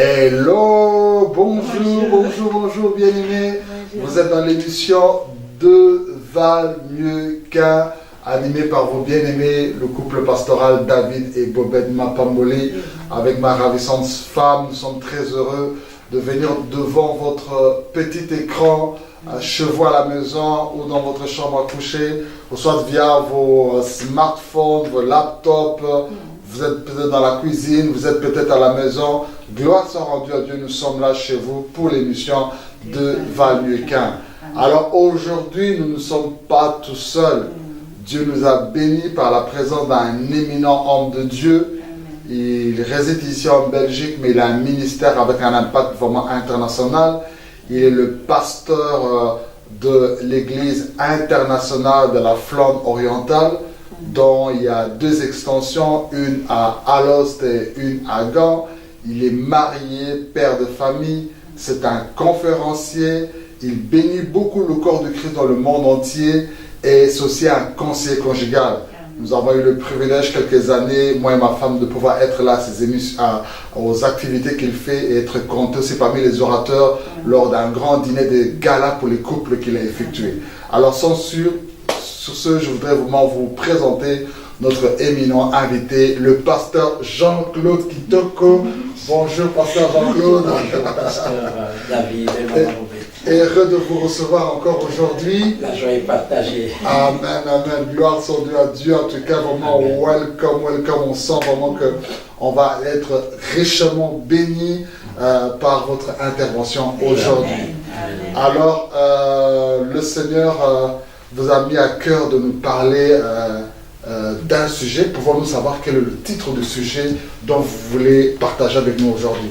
Hello, bonjour, bien-aimés. Vous êtes dans l'émission De Val Mieux qu'un, animée par vos bien-aimés, le couple pastoral David et Bobette Mapamboli, avec ma ravissante femme. Nous sommes très heureux de venir devant votre petit écran, chez vous à la maison ou dans votre chambre à coucher, ou soit via vos smartphones, vos laptops. Vous êtes peut-être dans la cuisine, vous êtes peut-être à la maison. Gloire soit rendue à Dieu, nous sommes là chez vous pour l'émission de Val Mieux qu'un. Alors aujourd'hui, nous ne sommes pas tout seuls. Dieu nous a bénis par la présence d'un éminent homme de Dieu. Il réside ici en Belgique, mais il a un ministère avec un impact vraiment international. Il est le pasteur de l'église internationale de la Flandre orientale, dont il y a 2 extensions, une à Alost et une à Gand. Il est marié, père de famille, c'est un conférencier, il bénit beaucoup le corps de Christ dans le monde entier et c'est aussi un conseiller conjugal. Nous avons eu le privilège quelques années, moi et ma femme, de pouvoir être là à ses émissions, aux activités qu'il fait et être compté aussi parmi les orateurs lors d'un grand dîner de gala pour les couples qu'il a effectué. Alors sur ce, je voudrais vraiment vous présenter notre éminent invité, le pasteur Jean-Claude Kitoko. Bonjour, pasteur Jean-Claude. Bonjour, pasteur David et Maman Robert. Heureux de vous recevoir encore aujourd'hui. La joie est partagée. Amen, amen. Gloire soit due à Dieu. En tout cas, vraiment, welcome. On sent vraiment qu'on va être richement béni par votre intervention aujourd'hui. Alors, le Seigneur vous a mis à cœur de nous parler d'un sujet. Pouvons-nous savoir quel est le titre du sujet dont vous voulez partager avec nous aujourd'hui?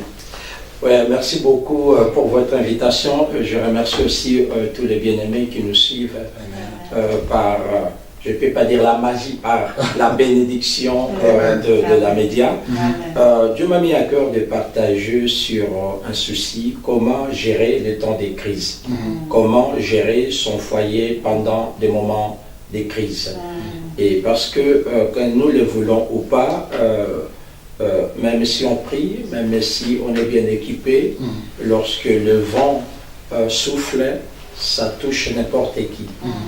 Oui, merci beaucoup pour votre invitation. Je remercie aussi tous les bien-aimés qui nous suivent par, je ne peux pas dire la magie, par la bénédiction de la média. Dieu m'a mis à cœur de partager sur un souci, comment gérer les temps des crises, comment gérer son foyer pendant des moments de crise. Et parce que quand nous le voulons ou pas, même si on prie, même si on est bien équipé, lorsque le vent souffle, ça touche n'importe qui.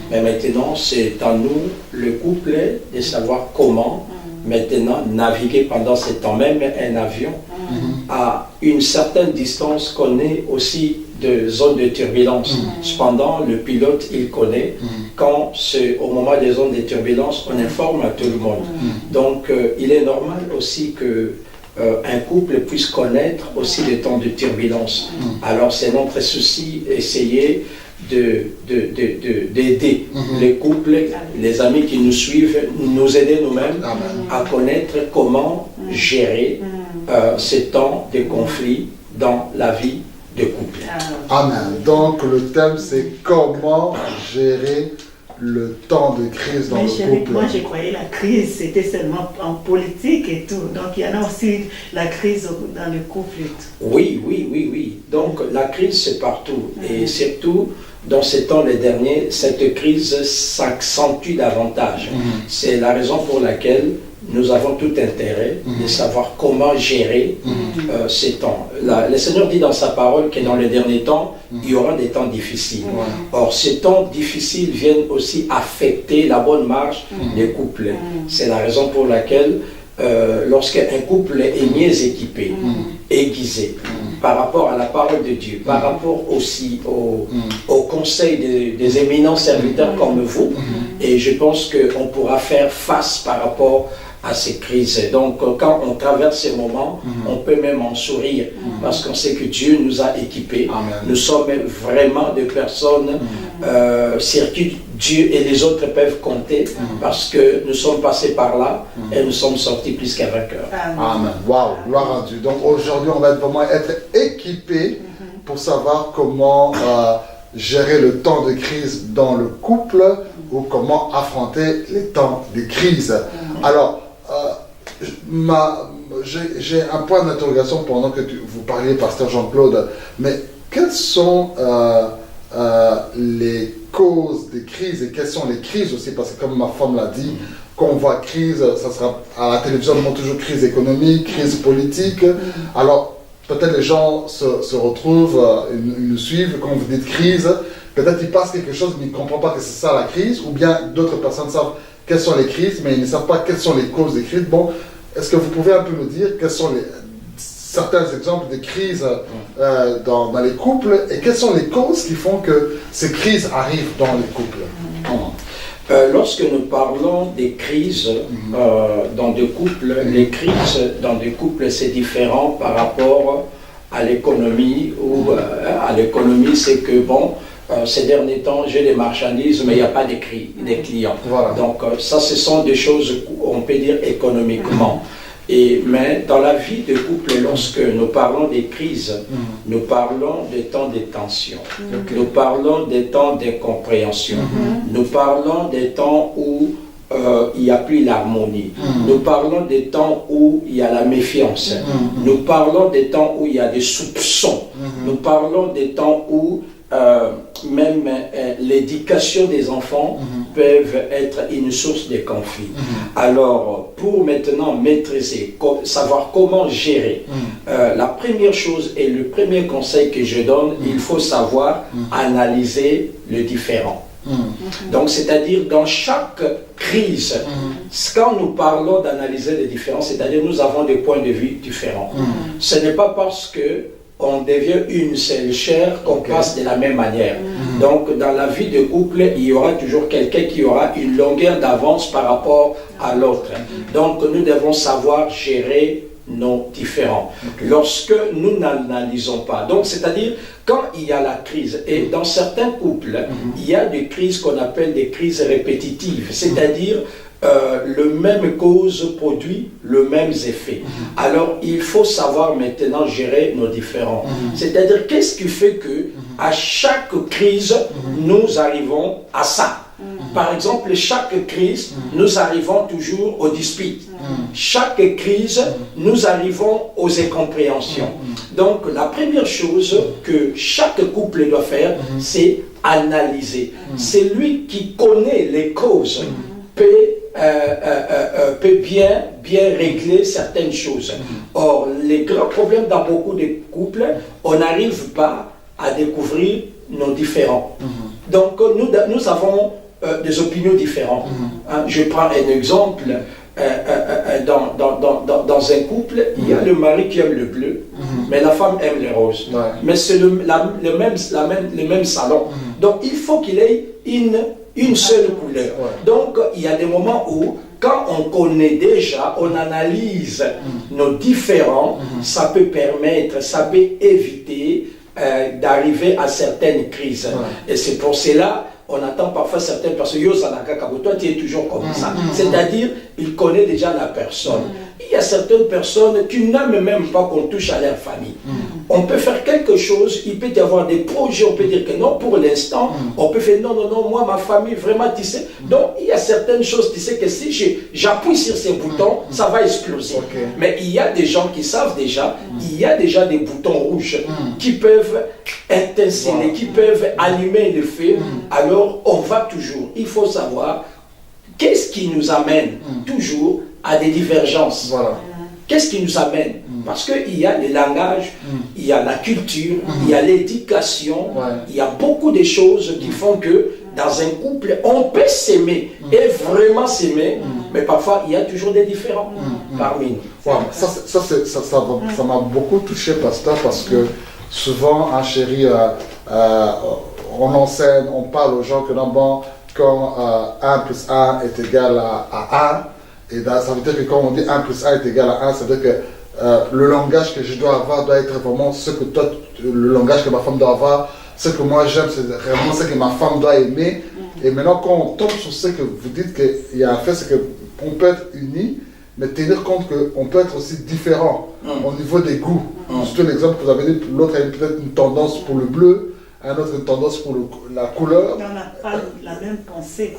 Mais maintenant, c'est à nous, le couple, de savoir comment maintenant naviguer pendant ce temps. Même un avion, à une certaine distance, connaît aussi de zones de turbulence. Cependant, le pilote, il connaît. Quand c'est au moment des zones de turbulence, on informe à tout le monde. Donc, il est normal aussi que un couple puisse connaître aussi les temps de turbulence. Alors, c'est notre souci, essayer d'aider les couples, les amis qui nous suivent, nous aider nous-mêmes à connaître comment gérer ces temps de conflit dans la vie de couple. Amen. Donc le thème c'est comment gérer le temps de crise dans le couple. Moi je croyais la crise c'était seulement en politique et tout. Donc il y en a aussi la crise dans le couple et tout. Oui. Donc la crise c'est partout. Et surtout dans ces temps les derniers, cette crise s'accentue davantage. C'est la raison pour laquelle nous avons tout intérêt de savoir comment gérer ces temps. Le Seigneur dit dans sa parole que dans les derniers temps, il y aura des temps difficiles. Or, ces temps difficiles viennent aussi affecter la bonne marche des couples. C'est la raison pour laquelle, lorsqu'un couple est mieux équipé, aiguisé, par rapport à la parole de Dieu, par rapport aussi au conseil des éminents serviteurs comme vous, et je pense qu'on pourra faire face par rapport à ces crises. Donc, quand on traverse ces moments, on peut même en sourire, parce qu'on sait que Dieu nous a équipés. Nous sommes vraiment des personnes sur qui Dieu et les autres peuvent compter, parce que nous sommes passés par là et nous sommes sortis plus qu'un vainqueur. Amen. Waouh, gloire à Dieu. Donc aujourd'hui, on va vraiment être équipés pour savoir comment gérer le temps de crise dans le couple ou comment affronter les temps de crise. Alors, j'ai un point d'interrogation pendant que vous parliez, pasteur Jean-Claude, mais quelles sont les causes des crises et quelles sont les crises aussi, parce que comme ma femme l'a dit, quand on voit crise, ça sera à la télévision, on montre toujours crise économique, crise politique. Alors, peut-être les gens se retrouvent, ils nous suivent, quand vous dites crise, peut-être ils passent quelque chose mais ils ne comprennent pas que c'est ça la crise, ou bien d'autres personnes savent quelles sont les crises, mais ils ne savent pas quelles sont les causes des crises. Bon, est-ce que vous pouvez un peu nous dire quels sont certains exemples de crises dans les couples et quelles sont les causes qui font que ces crises arrivent dans les couples? Lorsque nous parlons des crises dans des couples, les crises dans des couples c'est différent par rapport à l'économie, ou à l'économie c'est que bon, ces derniers temps j'ai des marchandises mais il n'y a pas des clients. Voilà. Donc ça ce sont des choses on peut dire économiquement. Mais dans la vie de couple, lorsque nous parlons des crises, nous parlons des temps de tension, nous parlons des temps d'incompréhension, nous parlons des temps où il n'y a plus l'harmonie, nous parlons des temps où il y a la méfiance, nous parlons des temps où il y a des soupçons, nous parlons des temps où même l'éducation des enfants peuvent être une source de conflit. Alors, pour maintenant maîtriser, savoir comment gérer, la première chose et le premier conseil que je donne, il faut savoir analyser le différent. Donc, c'est-à-dire dans chaque crise, quand nous parlons d'analyser les différents, c'est-à-dire nous avons des points de vue différents. Ce n'est pas parce que on devient une seule chair qu'on passe de la même manière. Donc, dans la vie de couple, il y aura toujours quelqu'un qui aura une longueur d'avance par rapport à l'autre. Donc, nous devons savoir gérer nos différends. Lorsque nous n'analysons pas, donc c'est-à-dire quand il y a la crise, et dans certains couples, il y a des crises qu'on appelle des crises répétitives, c'est-à-dire le même cause produit le même effet. Alors, il faut savoir maintenant gérer nos différends. C'est-à-dire, qu'est-ce qui fait que à chaque crise, nous arrivons à ça? Par exemple, chaque crise, nous arrivons toujours aux disputes. Chaque crise, nous arrivons aux incompréhensions. Donc, la première chose que chaque couple doit faire, c'est analyser. C'est lui qui connaît les causes peut bien régler certaines choses. Or, les grands problèmes dans beaucoup de couples, on n'arrive pas à découvrir nos différends. Donc, nous avons des opinions différentes. Je prends un exemple. Dans un couple, il y a le mari qui aime le bleu, mais la femme aime les roses. Mais c'est le même salon. Donc, il faut qu'il ait une seule couleur. Donc, il y a des moments où, quand on connaît déjà, on analyse nos différends, ça peut permettre, ça peut éviter d'arriver à certaines crises. Et c'est pour cela on attend parfois certaines personnes, toi tu es toujours comme ça. C'est-à-dire, il connaît déjà la personne. Il y a certaines personnes qui n'aiment même pas qu'on touche à leur famille. On peut faire quelque chose, il peut y avoir des projets, on peut dire que non, pour l'instant, on peut faire non, moi, ma famille, vraiment, tu sais. Donc, il y a certaines choses, tu sais que si j'appuie sur ces boutons, ça va exploser. Mais il y a des gens qui savent déjà, il y a déjà des boutons rouges qui peuvent intensifier, qui peuvent allumer le feu. Alors, on va toujours, il faut savoir, qu'est-ce qui nous amène toujours à des divergences. Qu'est-ce qui nous amène? Parce qu'il y a le langage, il y a la culture, il y a l'éducation, il y a beaucoup de choses qui font que dans un couple, on peut s'aimer et vraiment s'aimer, mais parfois il y a toujours des différends parmi nous. Ça m'a beaucoup touché, pasteur, parce que souvent, chérie, on enseigne, on parle aux gens que non, bon, quand 1 plus 1 est égal à 1, et ça veut dire que quand on dit 1 plus 1 est égal à 1, ça veut dire que le langage que je dois avoir doit être vraiment ce que toi, le langage que ma femme doit avoir, ce que moi j'aime, c'est vraiment ce que ma femme doit aimer. Et maintenant, quand on tombe sur ce que vous dites qu'il y a un fait, c'est qu'on peut être unis, mais tenir compte qu'on peut être aussi différent au niveau des goûts. Surtout l'exemple que vous avez dit, l'autre a peut-être une tendance pour le bleu, un autre une tendance pour la couleur. On n'a pas la même pensée.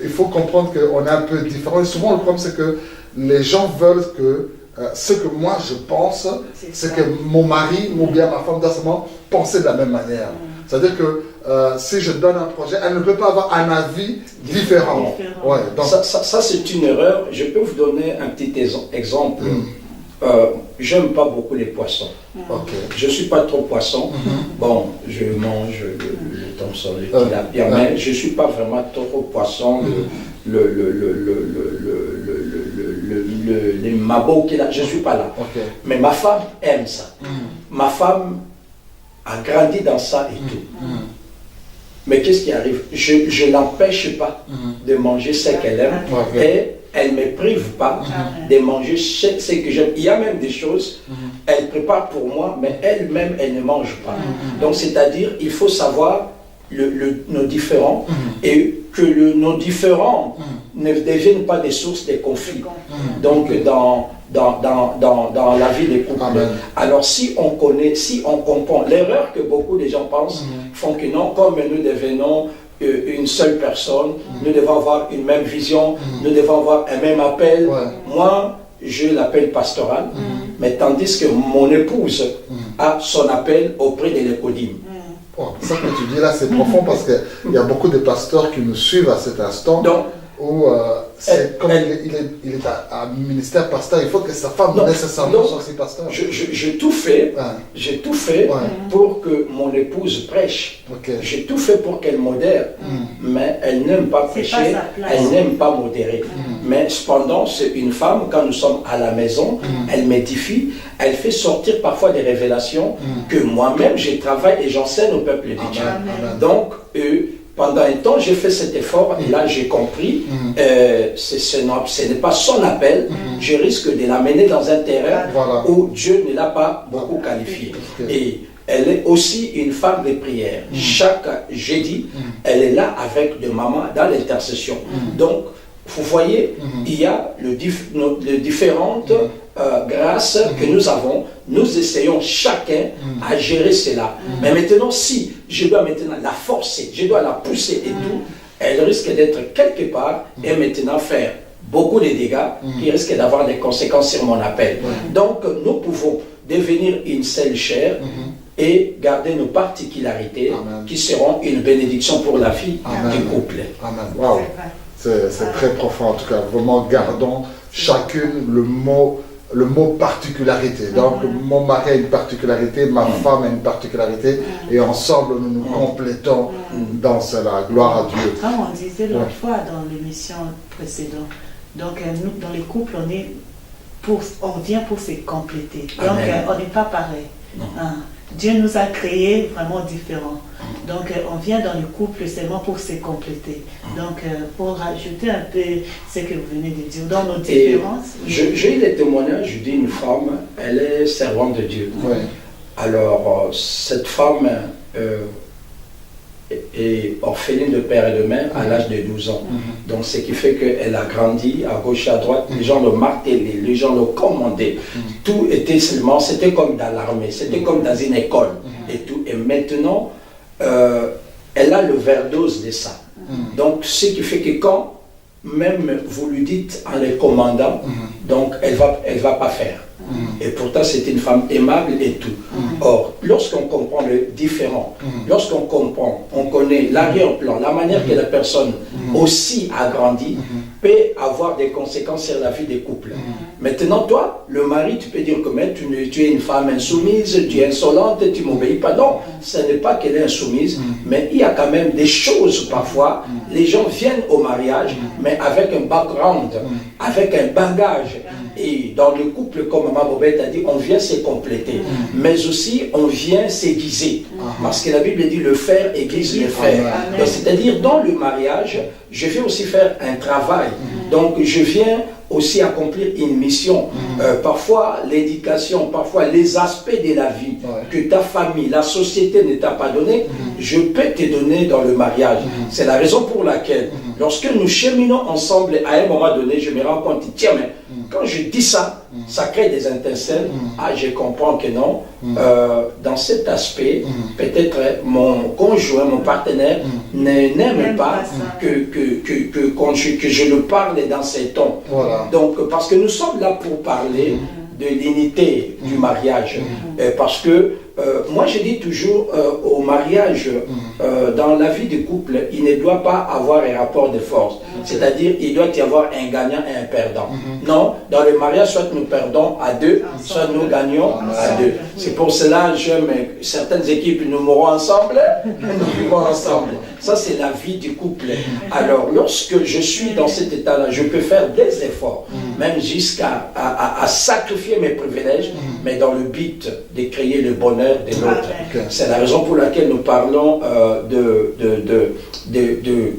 Il faut comprendre qu'on est un peu différent. Et souvent, le problème, c'est que les gens veulent que ce que moi je pense, c'est que mon mari ou bien ma femme doit seulement penser de la même manière. C'est-à-dire que si je donne un projet, elle ne peut pas avoir un avis différent. Donc, ça c'est une erreur. Je peux vous donner un petit exemple. j'aime pas beaucoup les poissons. Ok. Je suis pas trop poisson. Bon, je mange le thomson, le tilapia, mais je suis pas vraiment trop poisson. Les mabos qu'il a, je suis pas là. Ok. Mais ma femme aime ça. Ma femme a grandi dans ça et tout. Mais qu'est-ce qui arrive? Je l'empêche pas de manger ce qu'elle aime et elle ne me prive pas de manger ce que j'aime. Il y a même des choses, elle prépare pour moi, mais elle-même, elle ne mange pas. Donc, c'est-à-dire, il faut savoir nos différents et que nos différents ne deviennent pas des sources de conflits. Donc, dans la vie des couples. Alors, si on connaît, si on comprend, l'erreur que beaucoup de gens pensent font que non, comme nous devenons une seule personne, nous devons avoir une même vision, nous devons avoir un même appel. Moi, je l'appelle pastoral, mais tandis que mon épouse a son appel auprès de l'Écodim. Oh, ça que tu dis là, c'est profond parce qu'il y a beaucoup de pasteurs qui nous suivent à cet instant. Donc, où comme il est à ministère pasteur, il faut que sa femme nécessairement soit aussi pasteur. J'ai tout fait, pour que mon épouse prêche. J'ai tout fait pour qu'elle modère, mais elle n'aime pas prêcher, elle n'aime pas modérer. Mais cependant, c'est une femme, quand nous sommes à la maison, elle m'édifie, elle fait sortir parfois des révélations que moi-même je travaille et j'enseigne au peuple de Dieu. Donc, pendant un temps, j'ai fait cet effort et là j'ai compris, ce n'est pas son appel, je risque de l'amener dans un terrain où Dieu ne l'a pas beaucoup qualifié. Et elle est aussi une femme de prière. Chaque jeudi, elle est là avec de maman dans l'intercession. Donc, vous voyez, il y a les différentes grâces que nous avons. Nous essayons chacun à gérer cela. Mais maintenant, si je dois maintenant la forcer, je dois la pousser et tout, elle risque d'être quelque part et maintenant faire beaucoup de dégâts qui risquent d'avoir des conséquences sur mon appel. Donc, nous pouvons devenir une seule chair et garder nos particularités qui seront une bénédiction pour la vie du couple. Amen. Wow. C'est très profond en tout cas. Vraiment, gardons chacune le mot particularité. Donc, mon mari a une particularité, ma femme a une particularité, et ensemble, nous nous complétons dans cela. Gloire à Dieu. Comme on disait l'autre fois dans l'émission précédente, donc nous, dans les couples, on vient pour se compléter. Donc, on n'est pas pareil. Dieu nous a créés vraiment différents. Donc, on vient dans le couple seulement pour se compléter. Donc, pour rajouter un peu ce que vous venez de dire, dans nos différences. J'ai eu des témoignages d'une femme, elle est servante de Dieu. Alors, cette femme est orpheline de père et de mère à l'âge de 12 ans. Donc, ce qui fait qu'elle a grandi à gauche et à droite. Les gens l'ont martelé, les gens l'ont commandé. Tout était seulement, c'était comme dans l'armée, c'était comme dans une école. Et tout. Et maintenant, elle a l'overdose de ça. Donc, ce qui fait que quand même vous lui dites en les commandant, donc elle va pas faire. Et pourtant, c'est une femme aimable et tout. Or, lorsqu'on comprend le différent, lorsqu'on comprend, on connaît l'arrière-plan, la manière que la personne aussi a grandi, peut avoir des conséquences sur la vie des couples. Maintenant, toi, le mari, tu peux dire que mais, tu es une femme insoumise, tu es insolente, tu ne m'obéis pas. Non, ce n'est pas qu'elle est insoumise, mais il y a quand même des choses parfois. Les gens viennent au mariage, mais avec un background, avec un bagage. Et dans le couple, comme Maman Bobette a dit, on vient se compléter. Mais aussi, on vient s'aiguiser. Parce que la Bible dit le fer aiguise le fer. C'est-à-dire, dans le mariage, je viens aussi faire un travail. Donc, je viens aussi accomplir une mission. Parfois, l'éducation, parfois les aspects de la vie que ta famille, la société ne t'a pas donné, je peux te donner dans le mariage. C'est la raison pour laquelle, lorsque nous cheminons ensemble, à un moment donné, je me rends compte, tiens, mais quand je dis ça, ça crée des étincelles. Je comprends que non. Dans cet aspect, peut-être mon conjoint, mon partenaire, n'aime pas que je le parle dans ces tons. Donc, parce que nous sommes là pour parler de l'unité du mariage. Parce que moi, je dis toujours au mariage, dans la vie du couple, il ne doit pas avoir un rapport de force. C'est-à-dire, il doit y avoir un gagnant et un perdant. Non, dans le mariage, soit nous perdons à deux, soit nous gagnons à deux. C'est pour cela que j'aime certaines équipes, nous mourrons ensemble, nous vivons ensemble. Ça, c'est la vie du couple. Alors, lorsque je suis dans cet état-là, je peux faire des efforts, même jusqu'à à sacrifier mes privilèges, mais dans le but de créer le bonheur de l'autre. C'est la raison pour laquelle nous parlons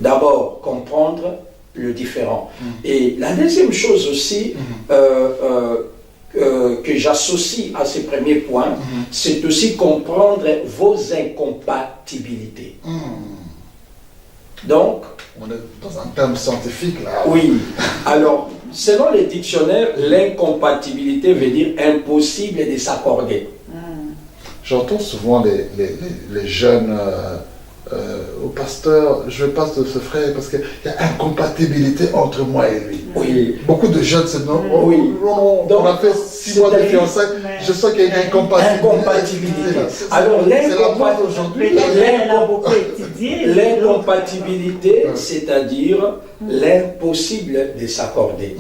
d'abord comprendre le différent. Et la deuxième chose aussi que j'associe à ces premiers points, c'est aussi comprendre vos incompatibilités. Donc, on est dans un terme scientifique là. Oui. Alors, selon les dictionnaires, l'incompatibilité veut dire impossible de s'accorder. J'entends souvent les jeunes au pasteur, je ne veux pas ce frère parce qu'il y a incompatibilité entre moi et lui. Oui. Beaucoup de jeunes se disent oui. On a fait 6 mois de fiançailles, je sens qu'il y a une incompatibilité. Alors l'incompatibilité, c'est-à-dire l'impossible de s'accorder.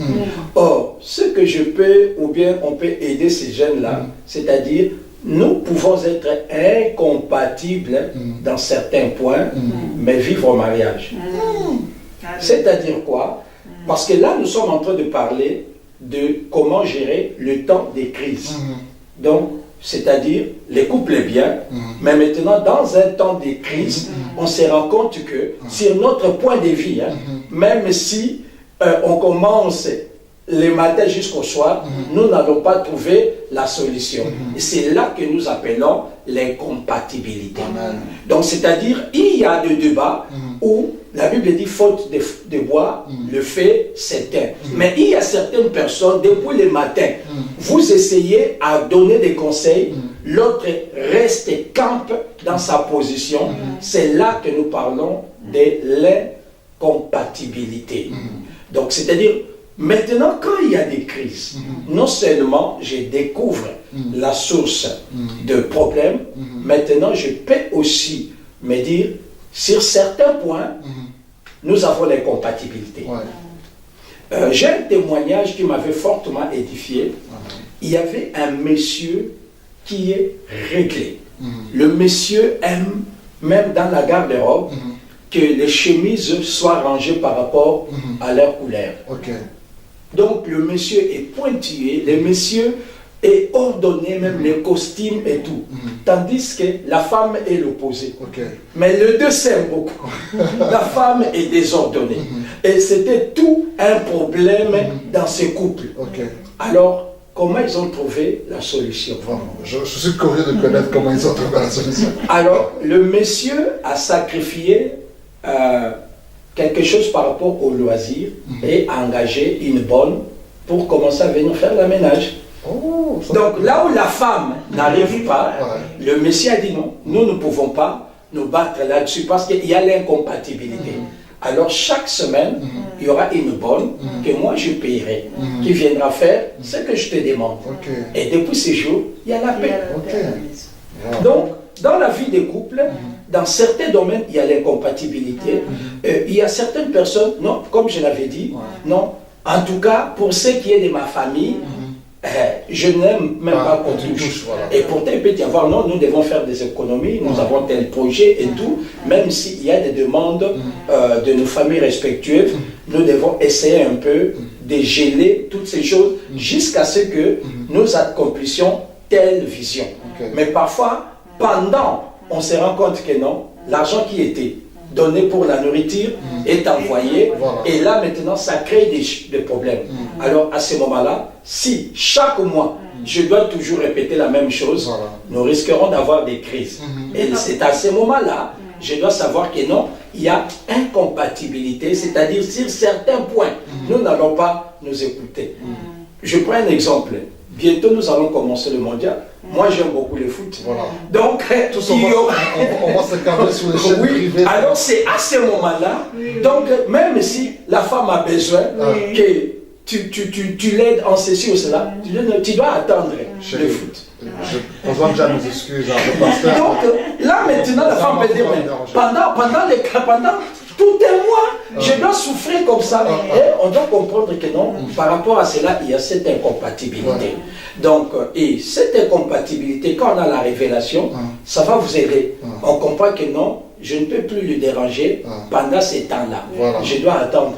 Or, ce que je peux, ou bien on peut aider ces jeunes-là, c'est-à-dire nous pouvons être incompatibles dans certains points, mais vivre au mariage. C'est-à-dire quoi? Parce que là, nous sommes en train de parler de comment gérer le temps des crises. Donc, c'est-à-dire, les couples est bien, mais maintenant, dans un temps de crise, on se rend compte que sur notre point de vue, même si on commence le matin jusqu'au soir, nous n'allons pas trouver la solution. Et c'est là que nous appelons l'incompatibilité. Donc, c'est-à-dire, il y a des débats où la Bible dit faute de bois, le feu s'éteint. Mais il y a certaines personnes, depuis le matin, vous essayez à donner des conseils, l'autre reste et campe dans sa position. C'est là que nous parlons de l'incompatibilité. Donc, c'est-à-dire, maintenant, quand il y a des crises, non seulement je découvre la source de problème, maintenant je peux aussi me dire, sur certains points, nous avons l'incompatibilité. J'ai un témoignage qui m'avait fortement édifié. Il y avait un monsieur qui est réglé. Le monsieur aime, même dans la garde-robe, que les chemises soient rangées par rapport à leur couleur. Donc le monsieur est pointillé, le monsieur est ordonné, même les costumes et tout. Tandis que la femme est l'opposé. Mais les deux s'aiment beaucoup. La femme est désordonnée. Et c'était tout un problème dans ce couple. Alors, comment ils ont trouvé la solution? Je suis curieux de connaître comment ils ont trouvé la solution. Alors, le monsieur a sacrifié quelque chose par rapport au loisir et a engagé une bonne pour commencer à venir faire le ménage. Donc là où la femme n'arrive pas, le monsieur a dit non, nous ne pouvons pas nous battre là-dessus parce qu'il y a l'incompatibilité. Alors chaque semaine, il y aura une bonne que moi je paierai, qui viendra faire ce que je te demande. Et depuis ce jour, il y a la paix. Donc, dans la vie des couples, dans certains domaines, il y a l'incompatibilité. Il y a certaines personnes, non, comme je l'avais dit, non, en tout cas, pour ce qui est de ma famille, je n'aime même pas qu'on touche. Et pourtant, il peut y avoir, non, nous devons faire des économies, nous avons tel projet et tout, même s'il y a des demandes de nos familles respectueuses, nous devons essayer un peu de geler toutes ces choses jusqu'à ce que nous accomplissions telle vision. Mais parfois, pendant, on se rend compte que non, l'argent qui était donné pour la nourriture est envoyé, et là maintenant ça crée des problèmes. Alors à ce moment-là, si chaque mois je dois toujours répéter la même chose, nous risquerons d'avoir des crises. Et c'est à ce moment-là, je dois savoir que non, il y a incompatibilité, c'est-à-dire sur certains points, nous n'allons pas nous écouter. Je prends un exemple. Bientôt nous allons commencer le mondial. Moi j'aime beaucoup le foot. Donc on va se cadrer sur les chaînes privées. Alors c'est à ce moment-là, donc même si la femme a besoin que tu l'aides en ceci ou cela, tu dois attendre le foot. Je présente déjà mes excuses à le pasteur. Donc là maintenant la femme peut dire, pendant tout est moi, je dois souffrir comme ça. Et on doit comprendre que non, par rapport à cela, il y a cette incompatibilité. Donc, et cette incompatibilité, quand on a la révélation, ça va vous aider. On comprend que non, je ne peux plus le déranger pendant ces temps-là. Je dois attendre.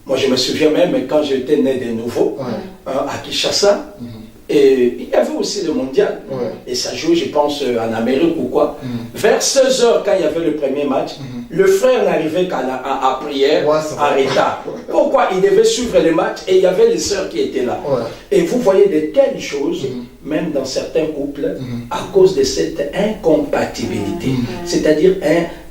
Moi, je me souviens même quand j'étais né de nouveau, à Kinshasa, et il y avait aussi le mondial. Et ça jouait, je pense, en Amérique ou quoi. Vers 16 h, quand il y avait le premier match, le frère n'arrivait qu'à prière en retard. Pourquoi? Il devait suivre les matchs et il y avait les sœurs qui étaient là. Et vous voyez de telles choses, même dans certains couples, à cause de cette incompatibilité. C'est-à-dire,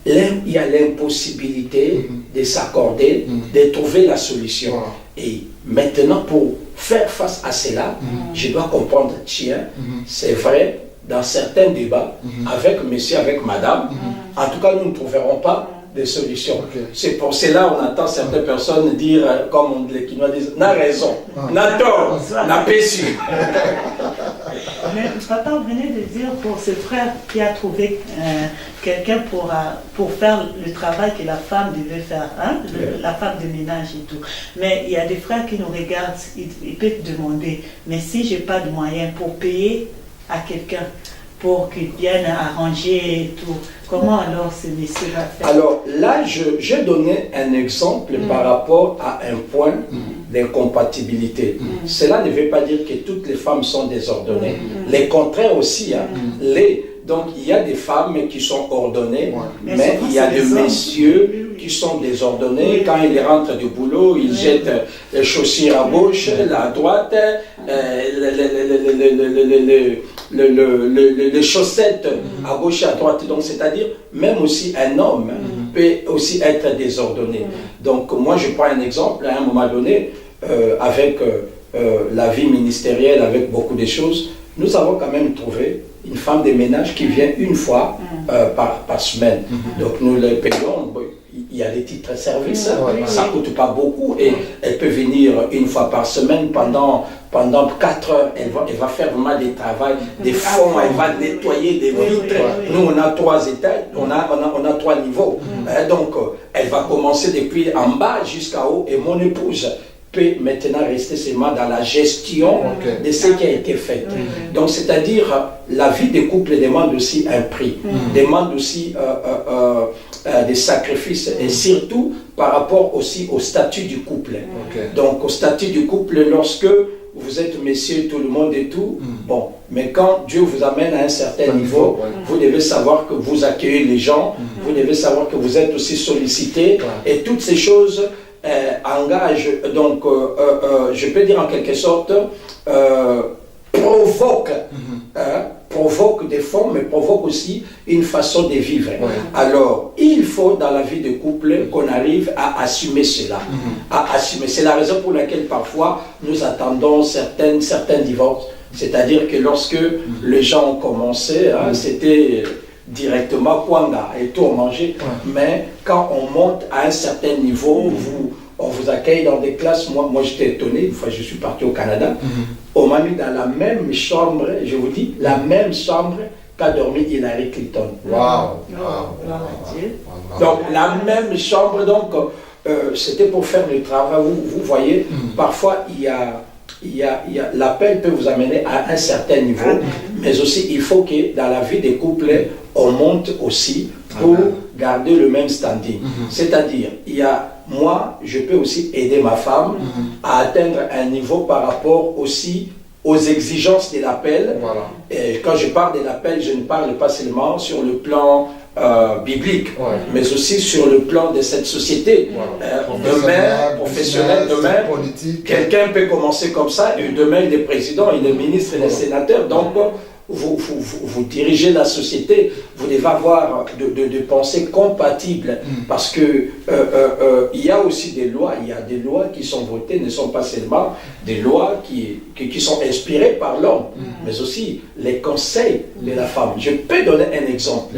il y a l'impossibilité de s'accorder, de trouver la solution. Et maintenant, pour faire face à cela, je dois comprendre, tiens, c'est vrai, dans certains débats, avec monsieur, avec madame, en tout cas, nous ne trouverons pas de solutions. C'est pour cela on entend certaines personnes dire, comme les Quinois disent, n'a raison, n'a tort, n'a péché. Mais papa venait de dire pour ce frère qui a trouvé quelqu'un pour faire le travail que la femme devait faire, la femme de ménage et tout. Mais il y a des frères qui nous regardent, ils peuvent demander, mais si je n'ai pas de moyens pour payer à quelqu'un, pour qu'il vienne arranger et tout, comment alors ce monsieur va faire? Alors là, j'ai donné un exemple par rapport à un point d'incompatibilité. Cela ne veut pas dire que toutes les femmes sont désordonnées. Les contraires aussi. Donc il y a des femmes qui sont ordonnées, mais il y a des messieurs qui sont désordonnés. Quand ils rentrent du boulot, ils jettent les chaussures à gauche, à droite, les chaussettes à gauche et à droite. Donc c'est-à-dire, même aussi un homme peut aussi être désordonné. Donc moi je prends un exemple, à un moment donné, avec la vie ministérielle, avec beaucoup de choses, nous avons quand même trouvé une femme de ménage qui vient une fois par semaine. Donc nous les payons, il y a des titres services, ça ne coûte pas beaucoup et elle peut venir une fois par semaine pendant 4 heures. Elle va faire vraiment des travaux, des fonds, elle va nettoyer des vitres. Nous on a 3 étages, on a 3 niveaux. Donc elle va commencer depuis en bas jusqu'à haut et mon épouse peut maintenant rester seulement dans la gestion de ce qui a été fait. Donc, c'est-à-dire, la vie des couples demande aussi un prix, demande aussi des sacrifices, et surtout par rapport aussi au statut du couple. Donc, au statut du couple, lorsque vous êtes messieurs, tout le monde et tout, bon, mais quand Dieu vous amène à un certain niveau, vous devez savoir que vous accueillez les gens, vous devez savoir que vous êtes aussi sollicité, et toutes ces choses engage, donc je peux dire en quelque sorte, provoque des formes, mais provoque aussi une façon de vivre. Alors, il faut dans la vie de couple qu'on arrive à assumer cela. À assumer. C'est la raison pour laquelle parfois nous attendons certains divorces. C'est-à-dire que lorsque les gens ont commencé, c'était directement Kwanga et tout on mangeait. Mais quand on monte à un certain niveau, on vous accueille dans des classes. Moi j'étais étonné, une fois je suis parti au Canada, on m'a mis dans la même chambre, je vous dis, la même chambre qu'a dormi Hillary Clinton. Donc la même chambre, donc c'était pour faire le travail. Vous voyez, parfois l'appel peut vous amener à un certain niveau, mais aussi il faut que dans la vie des couples, on monte aussi pour garder le même standing. C'est-à-dire, moi, je peux aussi aider ma femme à atteindre un niveau par rapport aussi aux exigences de l'appel. Et quand je parle de l'appel, je ne parle pas seulement sur le plan biblique, mais aussi sur le plan de cette société. Demain, professionnel, demain, quelqu'un peut commencer comme ça, et demain il est président, il est ministre, il est sénateur. Donc, vous dirigez la société, vous devez avoir de pensées compatibles, parce que il y a aussi des lois, il y a des lois qui sont votées, ne sont pas seulement des lois qui sont inspirées par l'homme, mais aussi les conseils de la femme. Je peux donner un exemple.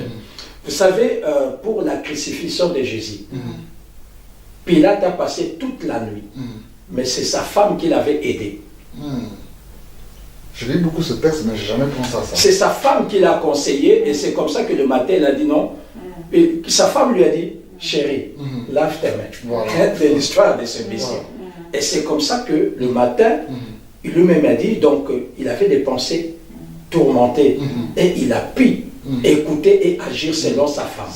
Vous savez, pour la crucifixion de Jésus, Pilate a passé toute la nuit, mais c'est sa femme qui l'avait aidé. Je lis beaucoup ce texte, mais je n'ai jamais pensé à ça. C'est sa femme qui l'a conseillé, et c'est comme ça que le matin, il a dit non. Et sa femme lui a dit, chérie, lave tes mains. Voilà. De l'histoire de ce monsieur. Et c'est comme ça que le matin, lui-même a dit, donc il avait des pensées tourmentées et il a pu écouter et agir selon sa femme.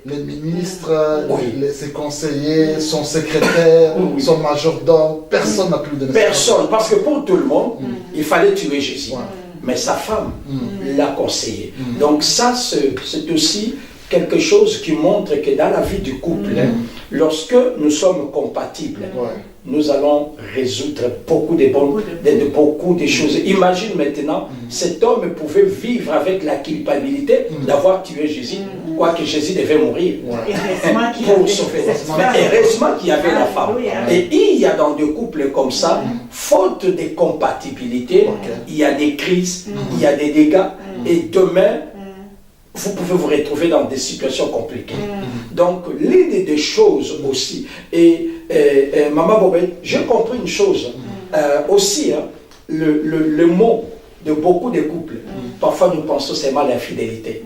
Les ministres, Oui. ses conseillers, son secrétaire, Oui. son majordome, personne n'a pu lui donner ça. Personne, parce que pour tout le monde, il fallait tuer Jésus. Ouais. Mais sa femme l'a conseillé. Donc ça, c'est aussi quelque chose qui montre que dans la vie du couple, lorsque nous sommes compatibles, Ouais. nous allons résoudre beaucoup de choses. Imagine maintenant, cet homme pouvait vivre avec la culpabilité d'avoir tué Jésus, quoique Jésus devait mourir. Ouais. Heureusement qu'il y Pour avait sauver. cette Mais femme. heureusement qu'il y avait la femme. Alléluia. Et il y a dans des couples comme ça, faute de compatibilité, il y a des crises, il y a des dégâts, et demain, vous pouvez vous retrouver dans des situations compliquées. Donc, l'une des choses aussi, et Maman Bobette, j'ai compris une chose, aussi, hein, le mot de beaucoup de couples, parfois nous pensons seulement à l'infidélité.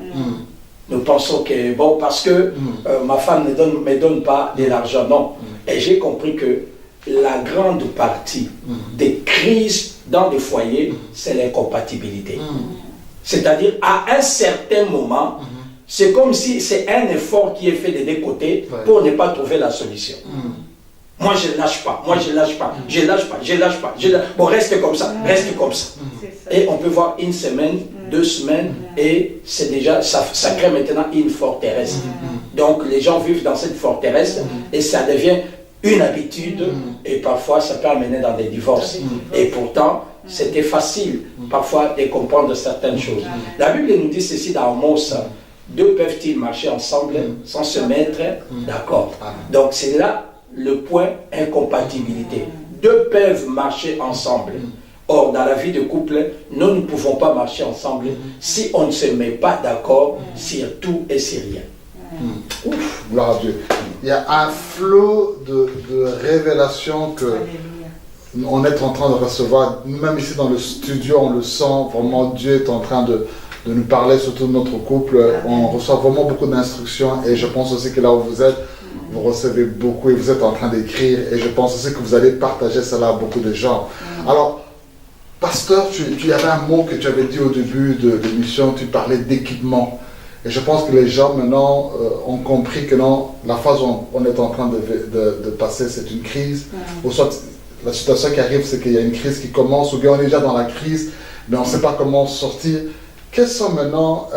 Nous pensons que, bon, parce que ma femme ne me donne pas de l'argent, non. Et j'ai compris que la grande partie des crises dans des foyers, c'est l'incompatibilité. C'est-à-dire, à un certain moment, c'est comme si c'est un effort qui est fait des deux côtés pour ne pas trouver la solution. Moi, je ne lâche pas, moi, je ne lâche pas, je ne lâche pas, je ne lâche pas. Bon, reste comme ça, reste comme ça. C'est ça. Et on peut voir une semaine, 2 semaines, et c'est déjà, ça crée maintenant une forteresse. Donc, les gens vivent dans cette forteresse, et ça devient une habitude, et parfois, ça peut amener dans des divorces. Et pourtant, c'était facile, parfois, de comprendre certaines choses. La Bible nous dit ceci dans Amos, 2 peuvent-ils marcher ensemble sans se mettre d'accord. Donc, c'est là le point incompatibilité. 2 peuvent marcher ensemble. Or, dans la vie de couple, nous ne pouvons pas marcher ensemble si on ne se met pas d'accord sur tout et sur rien. Ouf, gloire à Dieu. Il y a un flot de révélations que Alléluia. on est en train de recevoir. Nous-mêmes ici dans le studio, on le sent. Vraiment, Dieu est en train de nous parler, surtout de notre couple. On reçoit vraiment beaucoup d'instructions. Et je pense aussi que là où vous êtes, vous recevez beaucoup et vous êtes en train d'écrire. Et je pense aussi que vous allez partager cela à beaucoup de gens. Alors, pasteur, tu avais un mot que tu avais dit au début de l'émission. Tu parlais d'équipement. Et je pense que les gens maintenant ont compris que non, la phase où on est en train de passer, c'est une crise. Ou soit la situation qui arrive, c'est qu'il y a une crise qui commence, ou bien on est déjà dans la crise, mais on ne sait pas comment sortir. Quels sont maintenant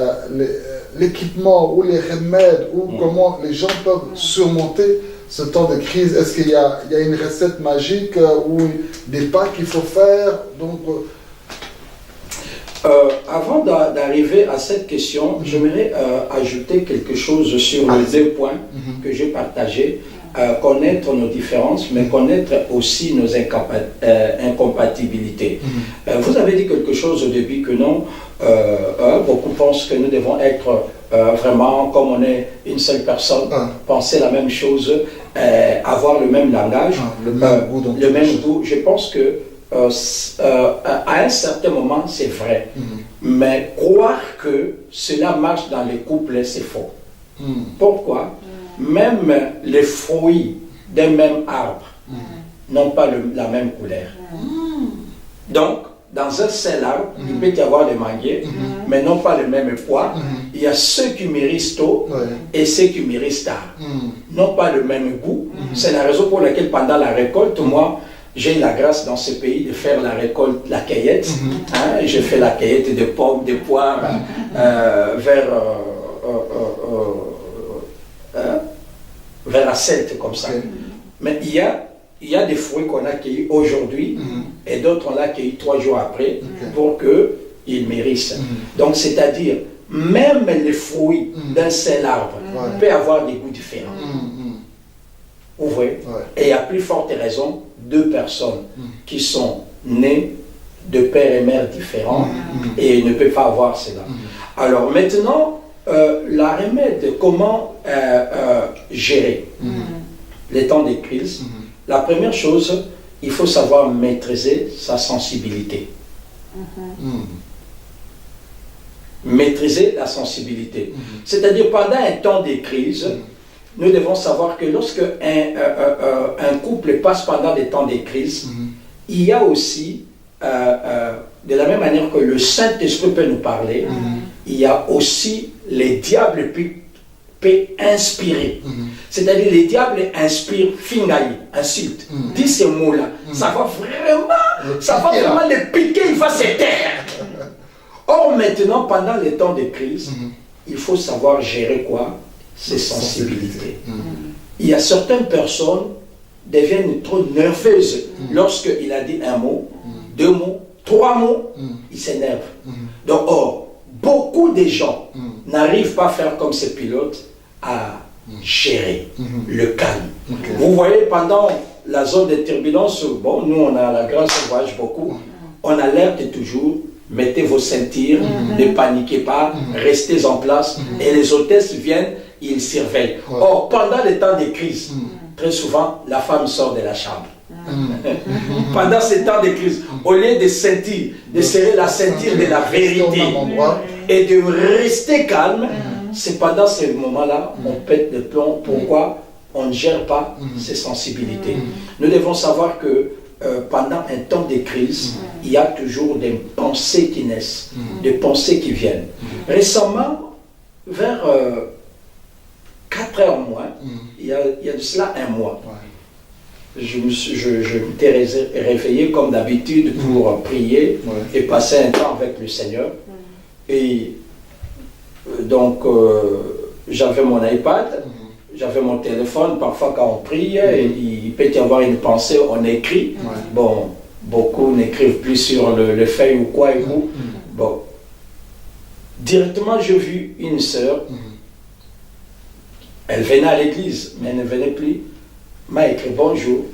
l'équipement ou les remèdes, ou comment les gens peuvent surmonter ce temps de crise? Est-ce qu'il y a une recette magique ou des pas qu'il faut faire? Donc, avant d'arriver à cette question, j'aimerais ajouter quelque chose sur les 2 points que j'ai partagés. Connaître nos différences, mais connaître aussi nos incompatibilités. Vous avez dit quelque chose au début que non, beaucoup pensent que nous devons être vraiment, comme on est une seule personne, penser la même chose, avoir le même langage, le même goût. Donc, le même goût. Je pense que à un certain moment, c'est vrai. Mais croire que cela marche dans les couples, c'est faux. Pourquoi? Même les fruits d'un même arbre n'ont pas la même couleur. Donc, dans un seul arbre, il peut y avoir des manguiers, mais non pas le même poids. Il y a ceux qui mûrissent tôt et ceux qui mûrissent tard. Non pas le même goût. C'est la raison pour laquelle pendant la récolte, moi, j'ai la grâce dans ce pays de faire la récolte, la cueillette. J'ai fait la cueillette de pommes, de poires, vers la Celte, comme ça. Mais il y a des fruits qu'on a cueillis aujourd'hui et d'autres on a cueillis 3 jours après pour qu'ils mûrissent. Donc, c'est-à-dire, même les fruits d'un seul arbre peuvent avoir des goûts différents. Vous voyez? Et à plus forte raison, 2 personnes qui sont nées de père et mère différents et ne peuvent pas avoir cela. Alors maintenant, la remède, comment gérer les temps de crise? La première chose, il faut savoir maîtriser sa sensibilité. Maîtriser la sensibilité. C'est-à-dire, pendant un temps de crise, nous devons savoir que lorsque un couple passe pendant des temps de crise, il y a aussi, de la même manière que le Saint-Esprit peut nous parler, il y a aussi les diables peut inspirer. C'est-à-dire les diables inspirent fingaï, insulte. Dis ces mots-là. Ça va vraiment le piquer, il va se taire. Or maintenant, pendant les temps de crise, il faut savoir gérer quoi? Ses sensibilités. Il y a certaines personnes qui deviennent trop nerveuses lorsqu'il a dit un mot, 2 mots, 3 mots, ils s'énervent. Donc, or, beaucoup de gens n'arrivent pas à faire comme ces pilotes, à gérer le calme. Vous voyez, pendant la zone de turbulence, bon, nous on a la grâce, on voyage beaucoup, on alerte toujours, mettez vos ceintures, ne paniquez pas, restez en place, et les hôtesses viennent, ils surveillent. Or, pendant les temps de crise, très souvent, la femme sort de la chambre. Pendant ces temps de crise, au lieu de sentir, de serrer la ceinture de la vérité et de rester calme, c'est pendant ces moments-là on pète le plomb. Pourquoi on ne gère pas ses sensibilités? Nous devons savoir que pendant un temps de crise, il y a toujours des pensées qui naissent, des pensées qui viennent. Récemment, vers 4 heures moins, il y a de cela un mois, je m'étais réveillé comme d'habitude pour prier et passer un temps avec le Seigneur. Et donc, j'avais mon iPad, j'avais mon téléphone. Parfois, quand on prie, il peut y avoir une pensée, on écrit. Bon, beaucoup n'écrivent plus sur le feuille ou quoi et où. Bon, directement, j'ai vu une sœur. Elle venait à l'église, mais elle ne venait plus. M'a écrit bonjour.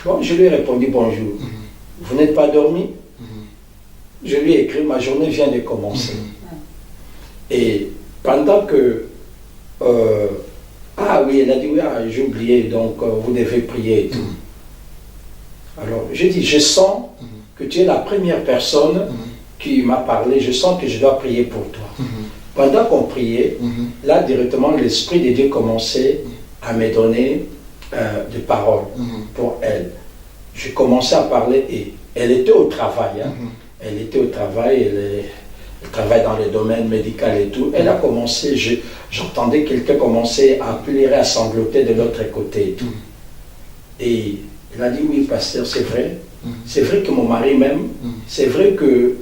Bon, je lui ai répondu bonjour. Vous n'êtes pas dormi? Je lui ai écrit, ma journée vient de commencer. Et pendant que... ah oui, elle a dit, oui, j'ai oublié, donc vous devez prier et tout. Alors, j'ai dit, je sens que tu es la première personne qui m'a parlé, je sens que je dois prier pour toi. Pendant qu'on priait, là, directement, l'Esprit de Dieu commençait à me donner des paroles pour elle. Je commençais à parler et elle était au travail. Elle était au travail, elle travaille dans le domaine médical et tout. Elle a commencé, j'entendais quelqu'un commencer à pleurer, à sangloter de l'autre côté et tout. Et elle a dit, oui, pasteur, c'est vrai. C'est vrai que mon mari m'aime. C'est vrai que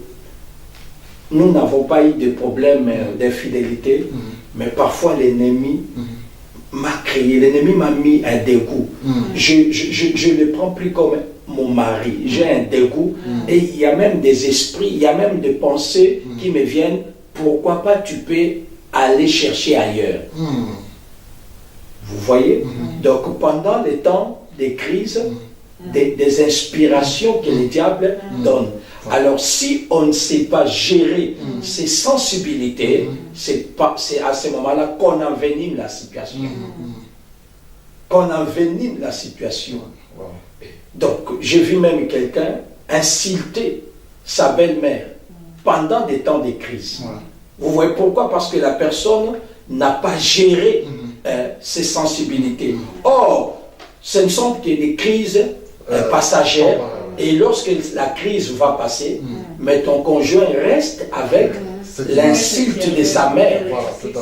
nous n'avons pas eu de problème d'infidélité, mais parfois l'ennemi m'a créé, l'ennemi m'a mis un dégoût. Je ne le prends plus comme mon mari, j'ai un dégoût, et il y a même des esprits, il y a même des pensées qui me viennent, pourquoi pas tu peux aller chercher ailleurs. Vous voyez? Donc pendant les temps des crises, des inspirations que le diable donne. Alors si on ne sait pas gérer ses sensibilités, c'est à ce moment-là qu'on envenime la situation. Qu'on envenime la situation. Donc j'ai vu même quelqu'un insulter sa belle-mère pendant des temps de crise. Vous voyez pourquoi? Parce que la personne n'a pas géré ses sensibilités. Or, ce ne sont que des crises passagères. Et lorsque la crise va passer, mais ton conjoint reste avec l'insulte de sa mère.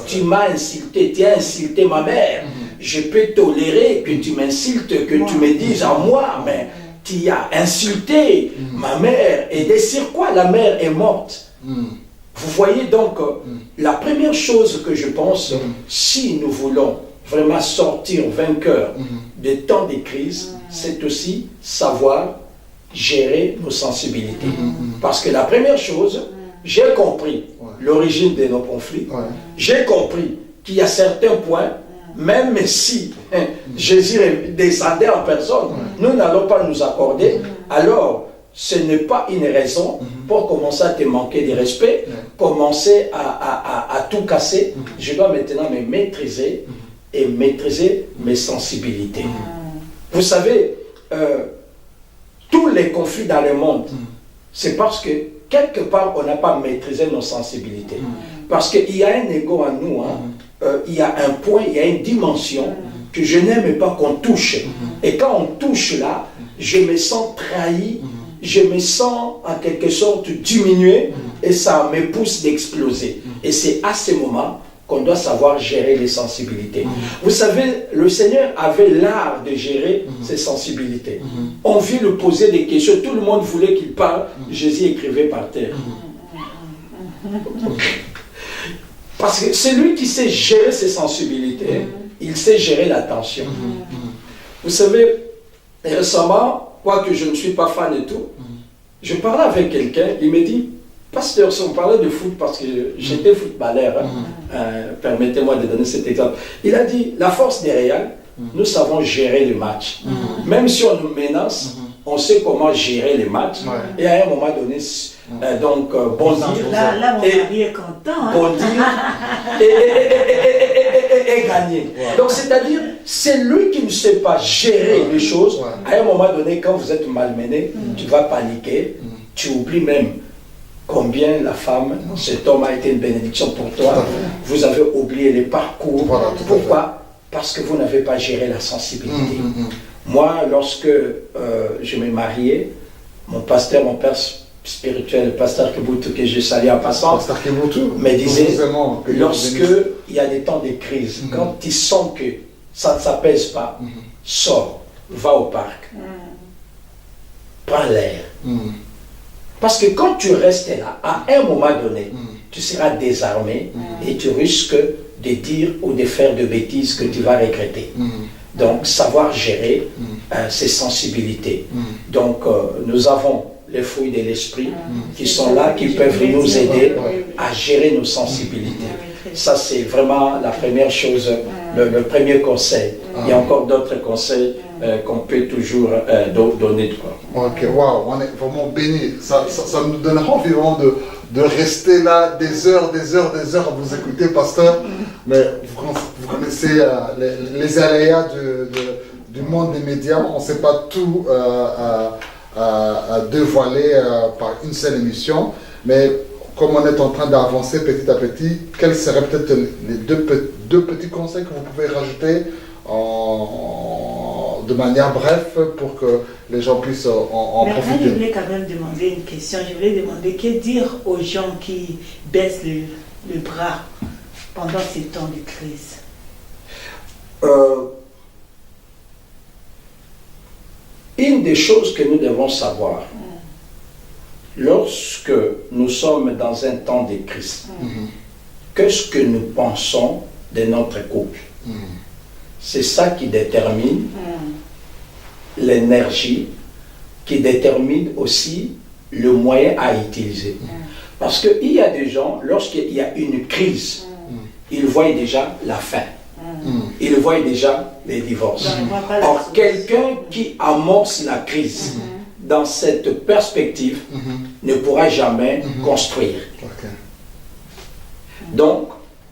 Tu m'as insulté, tu as insulté ma mère. Je peux tolérer que tu m'insultes, que tu me dises à moi, mais tu as insulté ma mère. Et de sur quoi la mère est morte. Vous voyez donc, la première chose que je pense, si nous voulons vraiment sortir vainqueurs des temps de crise, c'est aussi savoir gérer nos sensibilités. Parce que la première chose, j'ai compris l'origine de nos conflits. J'ai compris qu'il y a certains points, même si Jésus descendait en personne, nous n'allons pas nous accorder. Alors, ce n'est pas une raison pour commencer à te manquer de respect, commencer à tout casser. Je dois maintenant me maîtriser et maîtriser mes sensibilités. Vous savez, tous les conflits dans le monde, c'est parce que quelque part on n'a pas maîtrisé nos sensibilités. Parce qu'il y a un ego en nous. il y a un point, il y a une dimension que je n'aime pas qu'on touche. Et quand on touche là, je me sens trahi, je me sens en quelque sorte diminué et ça me pousse d'exploser. Et c'est à ce moment qu'on doit savoir gérer les sensibilités. Vous savez, le Seigneur avait l'art de gérer ses sensibilités. On vient lui poser des questions, tout le monde voulait qu'il parle, Jésus écrivait par terre. Parce que c'est lui qui sait gérer ses sensibilités, il sait gérer la tension. Vous savez, récemment, quoique je ne suis pas fan et tout, je parlais avec quelqu'un, il me dit, pasteur, si on parlait de foot, parce que j'étais footballeur, permettez-moi de donner cet exemple. Il a dit, la force des Real, nous savons gérer le match. Même si on nous menace, on sait comment gérer les matchs. Et à un moment donné, bondir. Là, mon mari est content. Bondir et gagner. Donc, c'est-à-dire, c'est lui qui ne sait pas gérer les choses. À un moment donné, quand vous êtes malmené, tu vas paniquer, tu oublies même combien la femme, cet homme a été une bénédiction pour toi. Vous avez oublié les parcours. Pourquoi? Parce que vous n'avez pas géré la sensibilité. Moi, lorsque je me mariais, mon pasteur, mon père spirituel, le pasteur Kibutu, que je salue en passant, me disait, lorsque il y a des temps de crise, quand tu sens que ça ne s'apaise pas, sors, va au parc, prends l'air. Parce que quand tu restes là, à un moment donné, tu seras désarmé et tu risques de dire ou de faire de bêtises que tu vas regretter. Donc, savoir gérer ses sensibilités. Donc, nous avons les fruits de l'esprit qui sont là, qui peuvent nous aider à gérer nos sensibilités. Ça, c'est vraiment la première chose, le premier conseil. Il y a encore d'autres conseils qu'on peut toujours donner. Ok, waouh, on est vraiment bénis. Ça nous donnera envie vraiment de rester là des heures à vous écouter, pasteur. Mais vous connaissez les aléas du monde des médias. On ne sait pas tout à dévoiler par une seule émission. Mais comme on est en train d'avancer petit à petit, quels seraient peut-être les deux petits conseils que vous pouvez rajouter de manière brève pour que les gens puissent en profiter? Je voulais quand même demander une question. Je voulais demander que dire aux gens qui baissent le bras pendant ces temps de crise. Une des choses que nous devons savoir, lorsque nous sommes dans un temps de crise, qu'est-ce que nous pensons de notre couple? C'est ça qui détermine l'énergie, qui détermine aussi le moyen à utiliser. Parce qu'il y a des gens, lorsqu'il y a une crise, ils voient déjà la fin. Ils voient déjà les divorces. Or, quelqu'un qui amorce la crise dans cette perspective ne pourra jamais construire. Donc,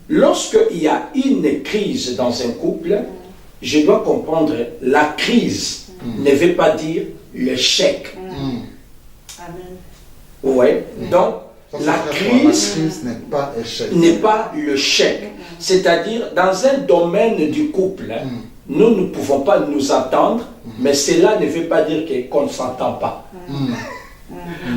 lorsqu'il y a une crise dans un couple, je dois comprendre la crise ne veut pas dire l'échec. Ouais. Donc, la crise n'est pas le chèque. C'est-à-dire, dans un domaine du couple, nous ne pouvons pas nous entendre, mais cela ne veut pas dire qu'on ne s'entend pas.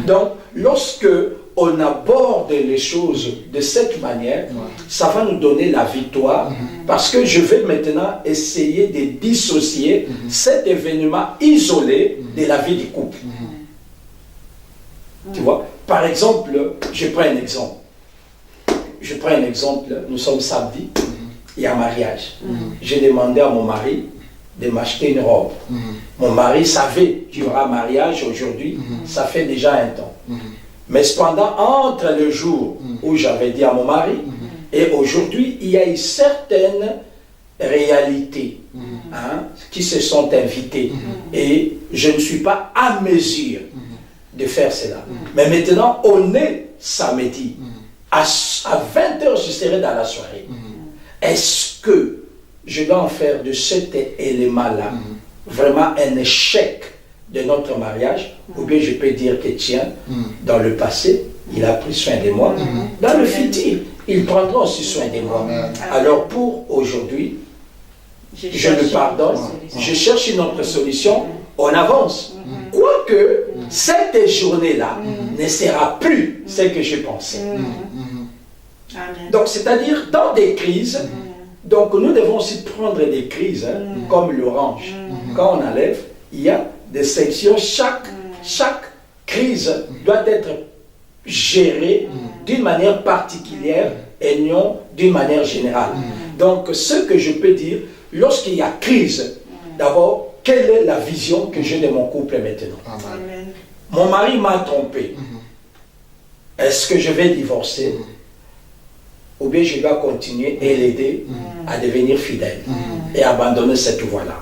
Donc, lorsque on aborde les choses de cette manière, ça va nous donner la victoire, parce que je vais maintenant essayer de dissocier cet événement isolé de la vie du couple. Tu vois? Par exemple, je prends un exemple. Nous sommes samedi, il y a un mariage. J'ai demandé à mon mari de m'acheter une robe. Mon mari savait qu'il y aura un mariage aujourd'hui, ça fait déjà un temps. Mais cependant, entre le jour où j'avais dit à mon mari et aujourd'hui, il y a une certaine réalité qui se sont invitées. Et je ne suis pas à mesure de faire cela. Mais maintenant, on est samedi. À 20h, je serai dans la soirée. Est-ce que je dois en faire de cet élément-là vraiment un échec de notre mariage, ou bien je peux dire que tiens, dans le passé, il a pris soin de moi, dans le futur, il prendra aussi soin de moi. Amen. Alors pour aujourd'hui, je le pardonne, je cherche une autre solution, on avance. Quoique, cette journée-là ne sera plus ce que je pensais. Amen. Donc, c'est-à-dire, dans des crises, donc nous devons aussi prendre des crises, comme l'orange. Quand on enlève, il y a des sections, chaque crise doit être gérée d'une manière particulière et non d'une manière générale. Donc, ce que je peux dire, lorsqu'il y a crise, d'abord, quelle est la vision que j'ai de mon couple maintenant? Amen. Mon mari m'a trompé. Est-ce que je vais divorcer? Ou bien je dois continuer et l'aider à devenir fidèle et abandonner cette voie-là?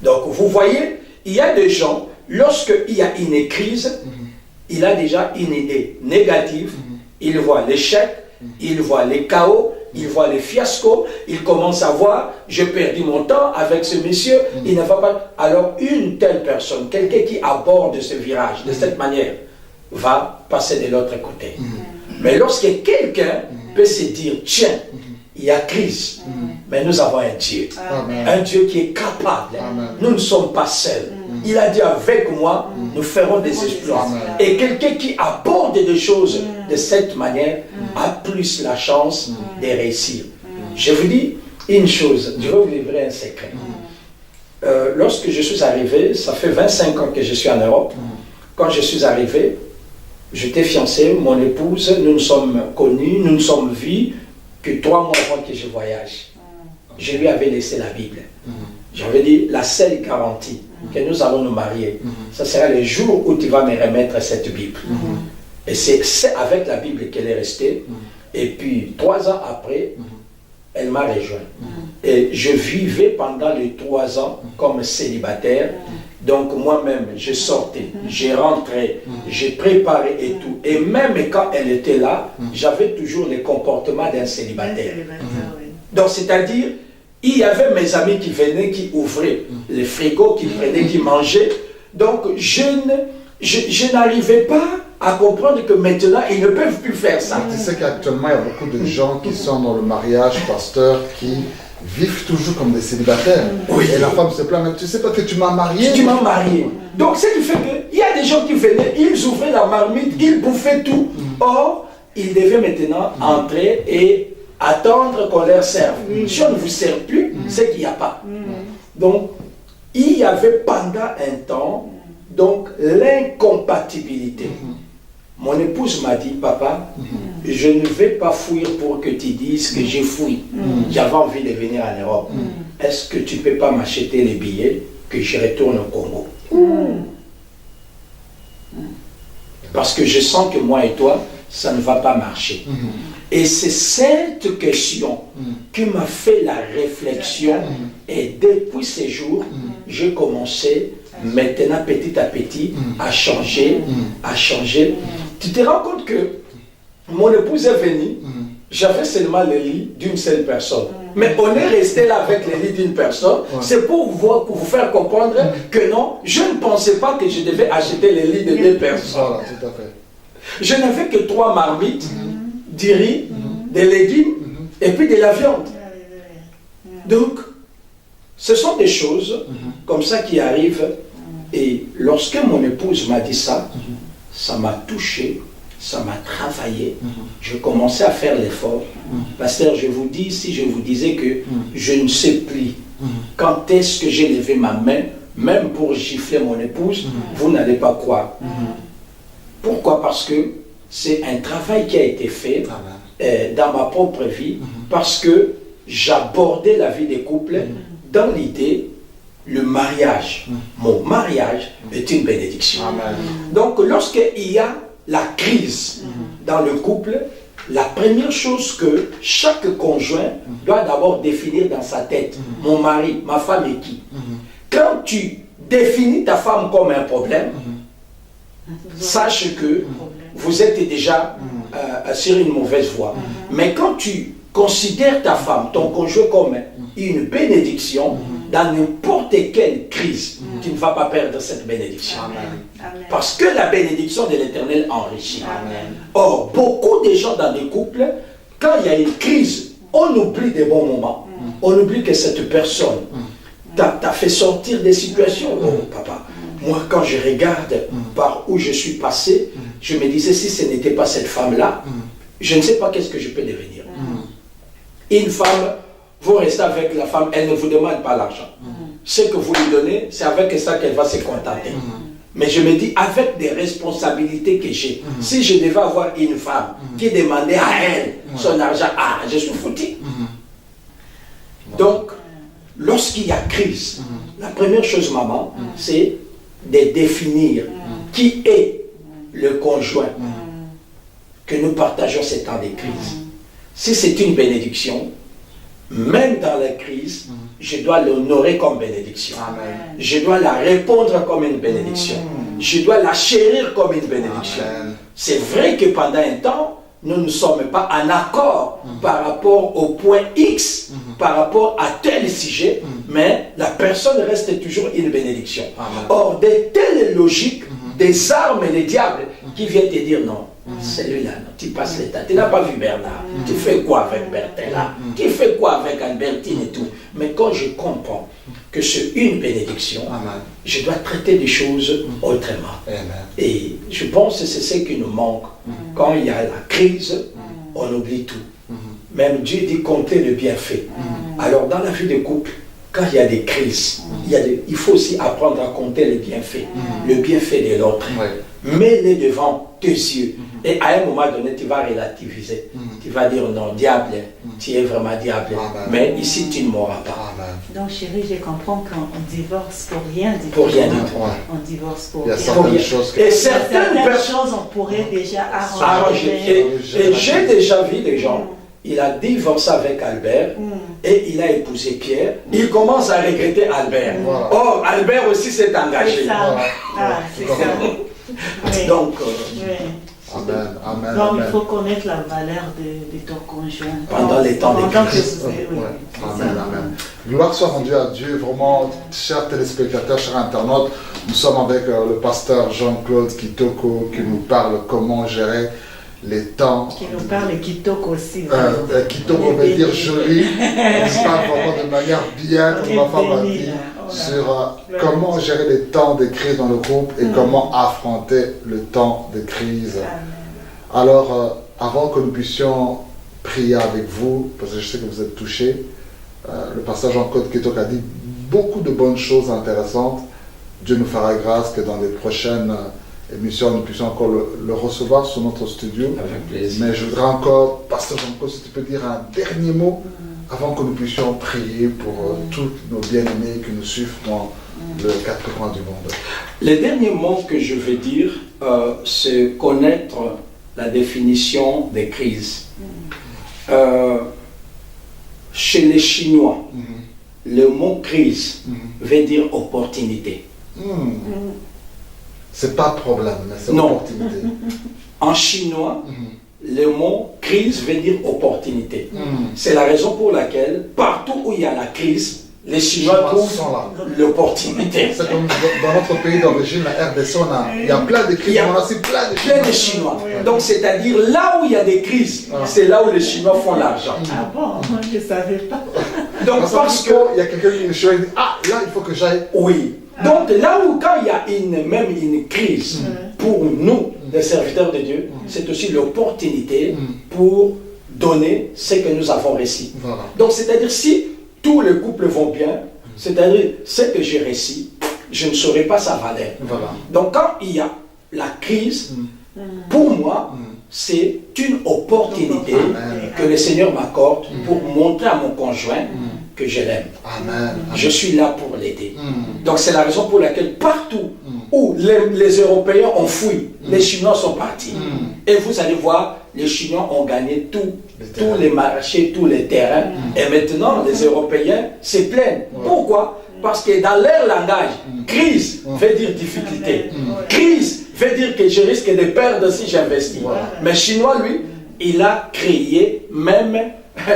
Donc, vous voyez, il y a des gens, lorsqu'il y a une crise, il a déjà une idée négative, il voit l'échec, il voit les chaos, il voit les fiascos, il commence à voir, j'ai perdu mon temps avec ce monsieur, il ne va pas... Alors, une telle personne, quelqu'un qui aborde ce virage de cette manière, va passer de l'autre côté. Mais lorsque quelqu'un peut se dire, tiens, il y a crise, mais nous avons un Dieu. Amen. Un Dieu qui est capable. Amen. Nous ne sommes pas seuls. Il a dit, avec moi, nous ferons des exploits. Amen. Et quelqu'un qui aborde des choses de cette manière a plus la chance de réussir. Je vous dis une chose, je vais vous livrer un secret. Lorsque je suis arrivé, ça fait 25 ans que je suis en Europe. Quand je suis arrivé, j'étais fiancé, mon épouse, nous nous sommes connus, nous nous sommes vus que 3 mois avant que je voyage. Je lui avais laissé la Bible. J'avais dit, la seule garantie que nous allons nous marier, ce sera le jour où tu vas me remettre cette Bible. Et c'est avec la Bible qu'elle est restée. Et puis, 3 ans après, elle m'a rejoint. Et je vivais pendant les 3 ans comme célibataire. Donc moi-même, je sortais, je rentrais, je préparais et tout. Et même quand elle était là, j'avais toujours le comportement d'un célibataire. Donc c'est-à-dire, il y avait mes amis qui venaient, qui ouvraient les frigos, qui prenaient, qui mangeaient. Donc je n'arrivais pas à comprendre que maintenant, ils ne peuvent plus faire ça. Tu sais qu'actuellement, il y a beaucoup de gens qui sont dans le mariage, pasteur, qui vivent toujours comme des célibataires. Oui. Et la femme se plaint, mais tu sais pas que tu m'as marié. Tu m'as marié. Donc, ce qui fait qu'il y a des gens qui venaient, ils ouvraient la marmite, ils bouffaient tout. Or, ils devaient maintenant entrer et attendre qu'on leur serve. Si on ne vous sert plus, c'est qu'il n'y a pas. Donc, il y avait pendant un temps, donc, l'incompatibilité. Mon épouse m'a dit, papa, je ne vais pas fuir pour que tu dises que j'ai fui. J'avais envie de venir en Europe. Est-ce que tu ne peux pas m'acheter les billets que je retourne au Congo? Parce que je sens que moi et toi, ça ne va pas marcher. Et c'est cette question qui m'a fait la réflexion. Et depuis ces jours, j'ai commencé maintenant petit à petit à changer, à changer. Tu te rends compte que mon épouse est venue, j'avais seulement le lit d'une seule personne. Mais on est resté là avec le lit d'une personne. C'est pour vous faire comprendre que non, je ne pensais pas que je devais acheter le lit de 2 personnes. Voilà, tout à fait. Je n'avais que 3 marmites, du riz, des légumes et puis de la viande. Donc, ce sont des choses comme ça qui arrivent. Et lorsque mon épouse m'a dit ça, ça m'a touché, ça m'a travaillé. Je commençais à faire l'effort. Pasteur, je vous dis, si je vous disais que je ne sais plus quand est-ce que j'ai levé ma main, même pour gifler mon épouse, vous n'allez pas croire. Pourquoi? Parce que c'est un travail qui a été fait dans ma propre vie, parce que j'abordais la vie des couples dans l'idée, le mariage, mon mariage est une bénédiction. Amen. Donc lorsqu'il y a la crise dans le couple, la première chose que chaque conjoint doit d'abord définir dans sa tête, mon mari, ma femme est qui? Quand tu définis ta femme comme un problème, sache que vous êtes déjà sur une mauvaise voie. Mais quand tu considères ta femme, ton conjoint comme une bénédiction, dans n'importe quelle crise, tu ne vas pas perdre cette bénédiction. Amen. Parce que la bénédiction de l'Éternel enrichit. Amen. Or, beaucoup de gens dans des couples, quand il y a une crise, on oublie des bons moments. On oublie que cette personne t'a fait sortir des situations. Oh, papa, moi, quand je regarde par où je suis passé, je me disais, si ce n'était pas cette femme-là, je ne sais pas qu'est-ce que je peux devenir. Une femme, vous restez avec la femme, elle ne vous demande pas l'argent. Ce que vous lui donnez, c'est avec ça qu'elle va se contenter. Mais je me dis, avec des responsabilités que j'ai, si je devais avoir une femme qui demandait à elle son argent, ah, je suis foutu. Donc, lorsqu'il y a crise, la première chose, maman, c'est de définir qui est le conjoint que nous partageons ces temps de crise. Si c'est une bénédiction, même dans la crise, je dois l'honorer comme bénédiction. Amen. Je dois la répondre comme une bénédiction. Je dois la chérir comme une bénédiction. Amen. C'est vrai que pendant un temps, nous ne sommes pas en accord par rapport au point X, par rapport à tel sujet, mais la personne reste toujours une bénédiction. Amen. Or, de telles logiques, des armes et des diables qui viennent te dire non. Celui-là, non, tu passes l'état. Tu n'as pas vu Bernard. Tu fais quoi avec Bertella? Tu fais quoi avec Albertine et tout? Mais quand je comprends que c'est une bénédiction, Amen. je dois traiter des choses autrement. Amen. Et je pense que c'est ce qui nous manque. Quand il y a la crise, on oublie tout. Même Dieu dit compter le bienfait. Alors dans la vie de couple, quand il y a des crises, il faut aussi apprendre à compter le bienfait. Le bienfait de l'autre. Ouais. Mets-les devant tes yeux. Et à un moment donné, tu vas relativiser. Tu vas dire non, diable, tu es vraiment diable. Amen. Mais ici, tu ne mourras pas. Amen. Donc chérie, je comprends qu'on divorce pour rien du Pour tout. rien du tout. Ouais. On divorce pour Il y a rien. certaines choses que... Et Il y a certaines personnes choses on pourrait déjà arranger. arrangées. Et j'ai déjà vu des gens, il a divorcé avec Albert et il a épousé Pierre. Il commence à regretter Albert. Voilà. Or, Albert aussi s'est engagé. C'est ça. Voilà. Ah, c'est Tout à ça. fait. Oui. Donc, Oui. Amen. Amen. Donc Amen. il faut connaître la valeur de ton conjoint. Pendant les temps de Pendant que crise. vous- oui, oui, Ouais. c'est Amen, ça. amen. Gloire soit rendue à Dieu. Vraiment, chers téléspectateurs, chers internautes, nous sommes avec le pasteur Jean-Claude Kitoko qui nous parle comment gérer les temps. Qui nous parle et qui toque aussi. Kitoko veut dire joli. Il se parle vraiment de manière bien, comme ma femme a dit, sur comment gérer les temps de crise dans le couple et comment affronter le temps de crise. Alors, avant que nous puissions prier avec vous, parce que je sais que vous êtes touchés, le pasteur Jean-Claude Kitoko a dit beaucoup de bonnes choses intéressantes. Dieu nous fera grâce que dans les prochaines émissions, nous puissions encore le recevoir sur notre studio. avec plaisir. Mais je voudrais encore, pasteur Jean-Claude, si tu peux dire un dernier mot avant que nous puissions prier pour tous nos bien-aimés qui nous suivent dans le quatre coins du monde. Le dernier mot que je veux dire, c'est connaître la définition des crises. Chez les Chinois, le mot crise veut dire opportunité. C'est pas problème, mais c'est Non. opportunité. En chinois, le mot crise veut dire opportunité. C'est la raison pour laquelle, partout où il y a la crise, les Chinois trouvent sont là. l'opportunité. C'est comme dans notre pays d'origine, la RDC, il y a plein de Il crises, y a on a aussi plein de Plein de Chinois. Chinois. Donc, c'est-à-dire là où il y a des crises, c'est là où les Chinois font l'argent. Ah bon, je ne savais pas. Donc, parce que, il y a quelqu'un qui me choisit, ah, là, il faut que j'aille. oui. Donc, là où, quand il y a même une crise, pour nous, les serviteurs de Dieu, c'est aussi l'opportunité pour donner ce que nous avons reçu. Voilà. Donc, c'est-à-dire, si tous les couples vont bien, c'est-à-dire, ce que j'ai reçu, je ne saurais pas sa valeur. Voilà. Donc, quand il y a la crise, pour moi, c'est une opportunité Amen. que le Seigneur m'accorde pour montrer à mon conjoint que je l'aime. Amen. Je suis là pour l'aider. Donc c'est la raison pour laquelle partout où les Européens ont fui, les Chinois sont partis. Et vous allez voir, les Chinois ont gagné tous les marchés, tous les terrains. Et maintenant, les Européens se plaignent. Pourquoi? Parce que dans leur langage, crise veut dire difficulté. Crise veut dire que je risque de perdre si j'investis. Mais Chinois, lui, il a créé même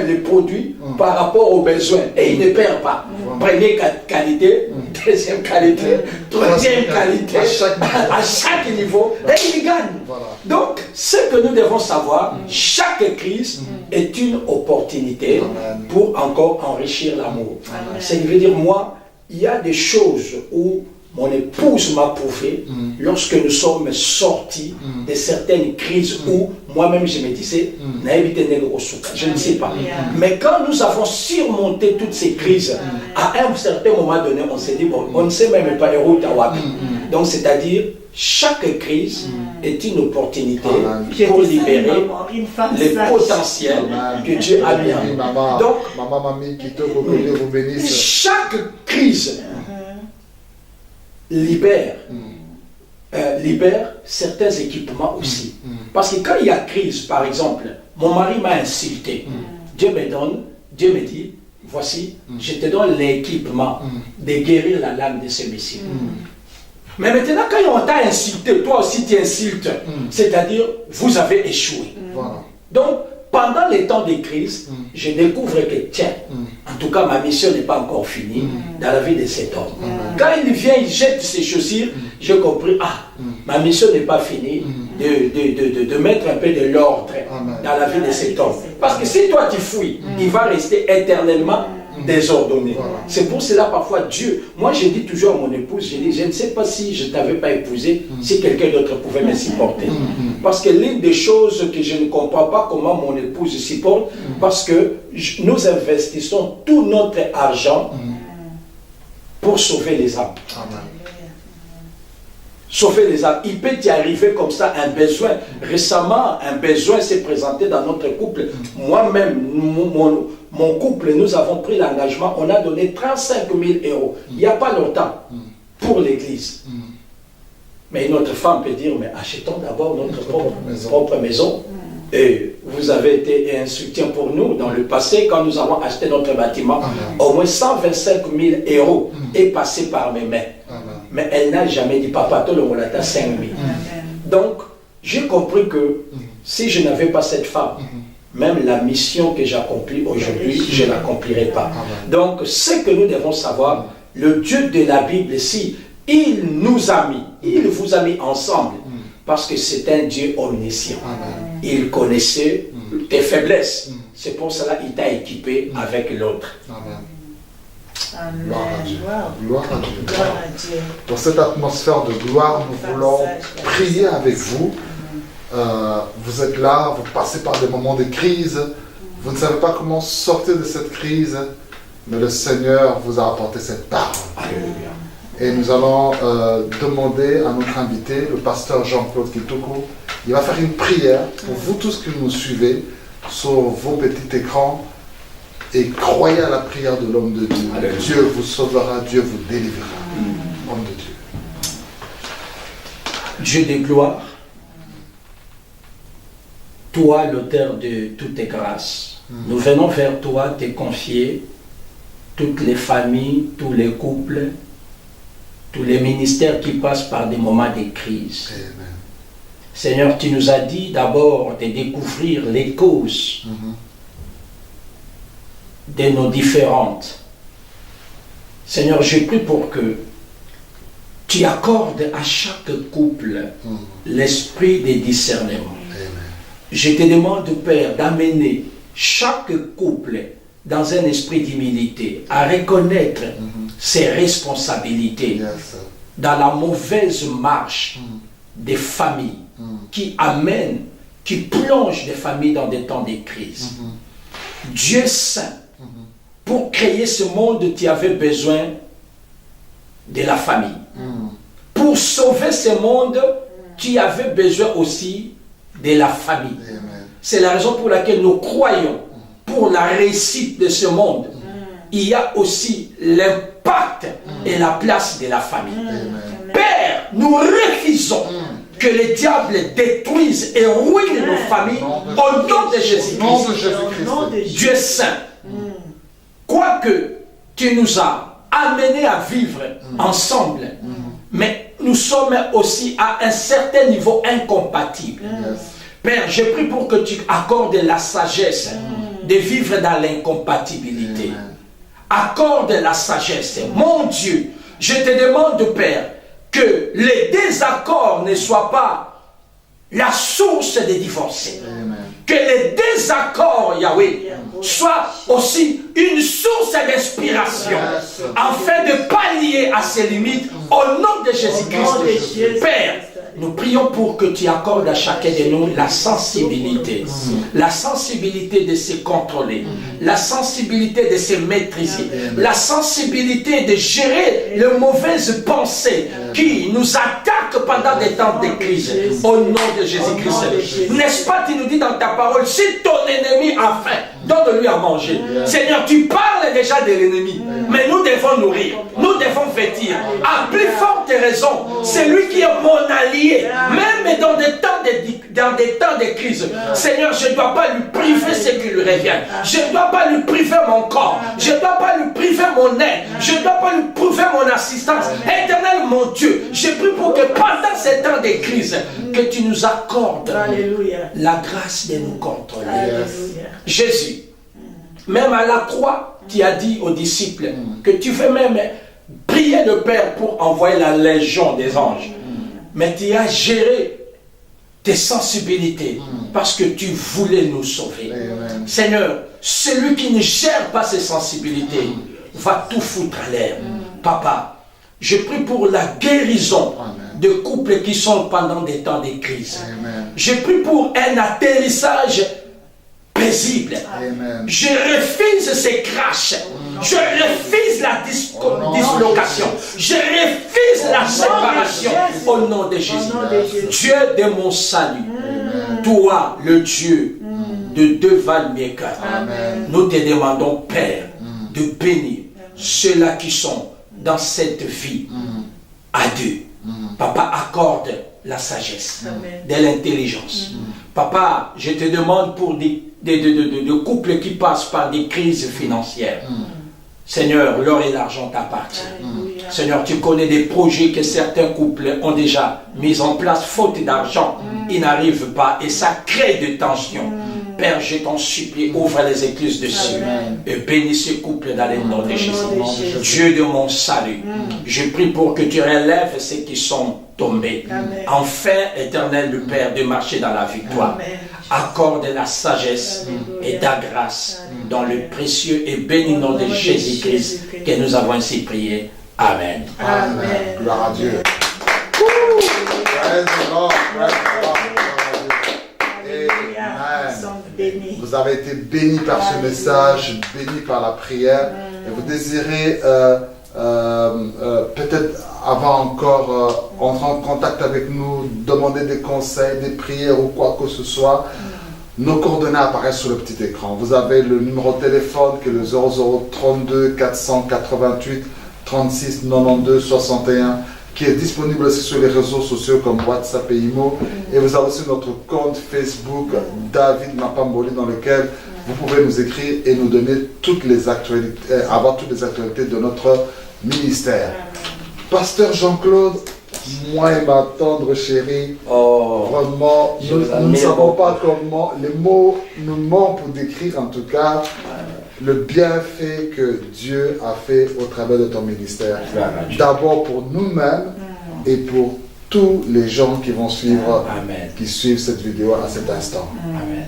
les produits par rapport aux besoins. Et il ne perd pas. Première qualité, deuxième qualité, troisième qualité, à chaque niveau, et il gagne. Voilà. Donc, ce que nous devons savoir, chaque crise est une opportunité Amen. pour encore enrichir l'amour. Amen. Ce qui veut dire, moi, il y a des choses où mon épouse m'a prouvé lorsque nous sommes sortis de certaines crises où moi-même je me disais, je ne sais pas. Mais quand nous avons surmonté toutes ces crises, à un certain moment donné, on s'est dit, bon, on ne sait même pas où Tawapi. Donc, c'est-à-dire, chaque crise est une opportunité pour libérer le potentiel que Dieu a mis en nous. Donc, maman, mamie, qui te reconnaît, vous bénisse. chaque crise libère certains équipements aussi. Parce que quand il y a crise, par exemple, mon mari m'a insulté. Dieu me donne, Dieu me dit, voici, je te donne l'équipement de guérir la lame de ce missile. Mais maintenant, quand on t'a insulté, toi aussi tu insultes. C'est-à-dire, vous avez échoué. Voilà. Donc, pendant les temps de crise, je découvre que, tiens, en tout cas, ma mission n'est pas encore finie dans la vie de cet homme. Quand il vient, il jette ses chaussures, j'ai compris, ma mission n'est pas finie de mettre un peu de l'ordre dans la vie de cet homme. Parce que si toi tu fouilles, il va rester éternellement désordonné. Voilà. C'est pour cela parfois Dieu, moi je dis toujours à mon épouse, je dis, je ne sais pas si je ne t'avais pas épousé, si quelqu'un d'autre pouvait me supporter. Parce que l'une des choses que je ne comprends pas comment mon épouse supporte, parce que nous investissons tout notre argent pour sauver les âmes. Amen. Sauver les âmes. Il peut y arriver comme ça un besoin. Récemment, un besoin s'est présenté dans notre couple. Moi-même, mon couple, nous avons pris l'engagement, on a donné 35 000 euros, il n'y a pas longtemps, pour l'église. Mais notre femme peut dire, mais achetons d'abord notre propre maison. Et vous avez été un soutien pour nous dans le passé, quand nous avons acheté notre bâtiment. Au moins 125 000 euros est passé par mes mains. Mais elle n'a jamais dit, papa, tout le monde a 5 000. Donc, j'ai compris que si je n'avais pas cette femme, même la mission que j'accomplis aujourd'hui, je ne l'accomplirai pas. Donc, ce que nous devons savoir, le Dieu de la Bible, si il nous a mis, il vous a mis ensemble, parce que c'est un Dieu omniscient. Il connaissait tes faiblesses. C'est pour cela qu'il t'a équipé avec l'autre. Amen. Gloire à Dieu. Wow. Gloire à Dieu. Gloire à Dieu. Dans cette atmosphère de gloire, nous voulons prier avec vous. Vous êtes là, vous passez par des moments de crise. Vous ne savez pas comment sortir de cette crise, mais le Seigneur vous a apporté cette parole. Alléluia. Et nous allons demander à notre invité, le pasteur Jean-Claude Kitoko, il va faire une prière pour vous tous qui nous suivez sur vos petits écrans et croyez à la prière de l'homme de Dieu. Alléluia. Dieu vous sauvera, Dieu vous délivrera. Homme de Dieu. Dieu de gloire, toi l'auteur de toutes tes grâces, nous venons vers toi te confier toutes les familles, tous les couples, tous les ministères qui passent par des moments de crise. Amen. Seigneur, tu nous as dit d'abord de découvrir les causes de nos différentes. Seigneur, je prie pour que tu accordes à chaque couple l'esprit de discernement. Amen. Je te demande, Père, d'amener chaque couple dans un esprit d'humilité, à reconnaître ses responsabilités Yes. dans la mauvaise marche des familles qui amènent, qui plongent des familles dans des temps de crise. Dieu saint, pour créer ce monde, tu avais besoin de la famille. Pour sauver ce monde, tu avais besoin aussi de la famille. Amen. C'est la raison pour laquelle nous croyons, pour la réussite de ce monde, il y a aussi l'impact et la place de la famille. Amen. Père, nous refusons que le diable détruise et ruine nos familles au nom de Au nom Jésus-Christ. de Jésus-Christ. Au nom de Jésus. Dieu saint, quoique tu nous as amenés à vivre ensemble, mais nous sommes aussi à un certain niveau incompatible. Yes. Père, je prie pour que tu accordes la sagesse de vivre dans l'incompatibilité. Amen. Accorde la sagesse. Mon Dieu, je te demande, Père, que les désaccords ne soient pas la source des divorcés. Que les désaccords, Yahweh, soient aussi une source d'inspiration afin de pallier à ces limites au nom de Jésus-Christ. Père, nous prions pour que tu accordes à chacun de nous la sensibilité de se contrôler, la sensibilité de se maîtriser, la sensibilité de gérer les mauvaises pensées qui nous attaquent pendant des temps de crise. Au nom de Jésus-Christ. N'est-ce pas, tu nous dis dans ta parole, si ton ennemi a faim, donne-lui à manger. Seigneur, tu parles déjà de l'ennemi, mais nous devons nourrir, nous devons vêtir. À plus forte raison, c'est lui qui est mon allié. Même dans des temps de crise, Seigneur, je ne dois pas lui priver ce qui lui revient. Je ne dois pas lui priver mon corps. Je ne dois pas lui priver mon aide. Je ne dois pas lui priver mon assistance. Éternel, mon Dieu, je prie pour que pendant ces temps de crise, que tu nous accordes la grâce de nous contrôler. Jésus, même à la croix, tu as dit aux disciples que tu veux même prier le Père pour envoyer la légion des anges. Mais tu as géré tes sensibilités parce que tu voulais nous sauver. Seigneur, celui qui ne gère pas ses sensibilités va tout foutre à l'air. Papa, je prie pour la guérison de couples qui sont pendant des temps de crise. Je prie pour un atterrissage paisible. Je refuse ces crashs. Je refuse la dislocation. Je refuse la séparation au nom de Jésus. Dieu de mon salut, toi le Dieu de Devalmieka, nous te demandons, Père, de bénir ceux-là qui sont dans cette vie à deux. Papa, accorde la sagesse, de l'intelligence. Papa, je te demande pour des couples qui passent par des crises financières. Seigneur, l'or et l'argent t'appartiennent. Seigneur, tu connais des projets que certains couples ont déjà mis en place, faute d'argent. Ils n'arrivent pas et ça crée des tensions. Père, je t'en supplie, ouvre les écluses de cieux et bénis ce couple dans le nom de Jésus. Dieu de mon salut, je prie pour que tu relèves ceux qui sont tombés. Enfin, éternel le Père, de marcher dans la victoire. Accorde la sagesse et ta grâce dans le précieux et béni nom de Jésus-Christ que nous avons ainsi prié. Amen. Amen. Gloire à Dieu. Vous avez été bénis par ce message, bénis par la prière. Et vous désirez peut-être avant encore entrer en contact avec nous, demander des conseils, des prières ou quoi que ce soit. Nos coordonnées apparaissent sur le petit écran. Vous avez le numéro de téléphone qui est le 0032 488 36 92 61 qui est disponible aussi sur les réseaux sociaux comme WhatsApp et Imo. Et vous avez aussi notre compte Facebook David Mapamboli dans lequel vous pouvez nous écrire et nous donner toutes les actualités, avoir toutes les actualités de notre ministère. Pasteur Jean-Claude, moi et ma tendre chérie, vraiment, nous ne savons pas comment, les mots nous manquent pour décrire en tout cas le bienfait que Dieu a fait au travers de ton ministère. D'abord pour nous-mêmes et pour tous les gens qui vont suivre, qui suivent cette vidéo à cet instant. Amen.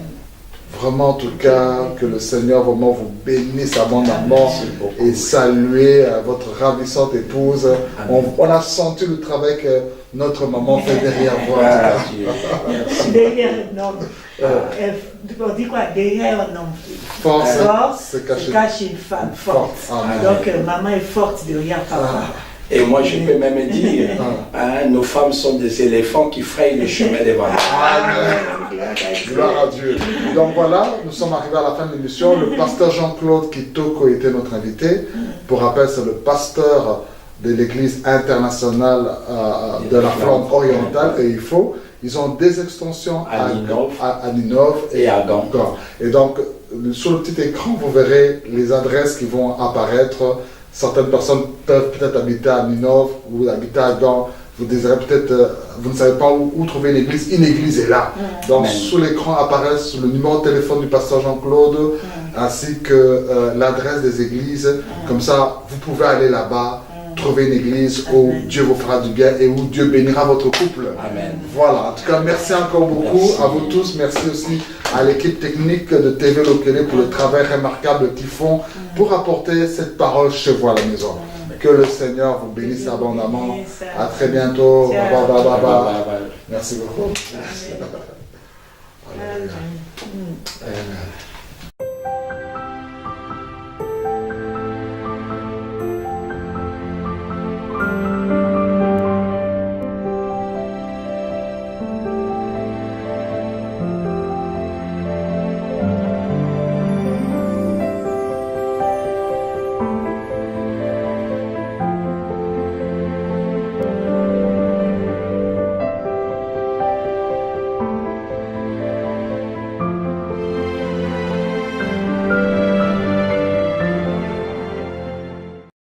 Vraiment, en tout cas, que le Seigneur vraiment vous bénisse abondamment et saluer votre ravissante épouse. On a senti le travail que notre maman fait derrière vous. Derrière un homme. On dit quoi? Derrière un homme. Force se cache une femme forte. Donc, maman est forte derrière papa. Et moi, je peux même dire, nos femmes sont des éléphants qui frayent le chemin devant nous. Gloire à Dieu. Donc voilà, nous sommes arrivés à la fin de l'émission. Le pasteur Jean-Claude Kitoko était notre invité. Pour rappel, c'est le pasteur de l'église internationale de la Flandre orientale et IFO. Ils ont des extensions à Ninove et à Gand. Et donc, sur le petit écran, vous verrez les adresses qui vont apparaître. Certaines personnes peuvent peut-être habiter à Ninove ou habiter à Gand. Vous désirez peut-être, vous ne savez pas où trouver une église. Une église est là. Donc, sous l'écran apparaît le numéro de téléphone du pasteur Jean-Claude ainsi que l'adresse des églises. Comme ça, vous pouvez aller là-bas, trouver une église où Amen. Dieu vous fera du bien et où Dieu bénira votre couple. Amen. Voilà, en tout cas, merci encore beaucoup Merci. à vous tous. Merci aussi à l'équipe technique de TV Lokele pour le travail remarquable qu'ils font pour apporter cette parole chez vous à la maison. Que le Seigneur vous bénisse abondamment. À très bientôt. Bye, bye, bye, bye, bye. Merci beaucoup. Amen. Alléluia. Amen. Amen.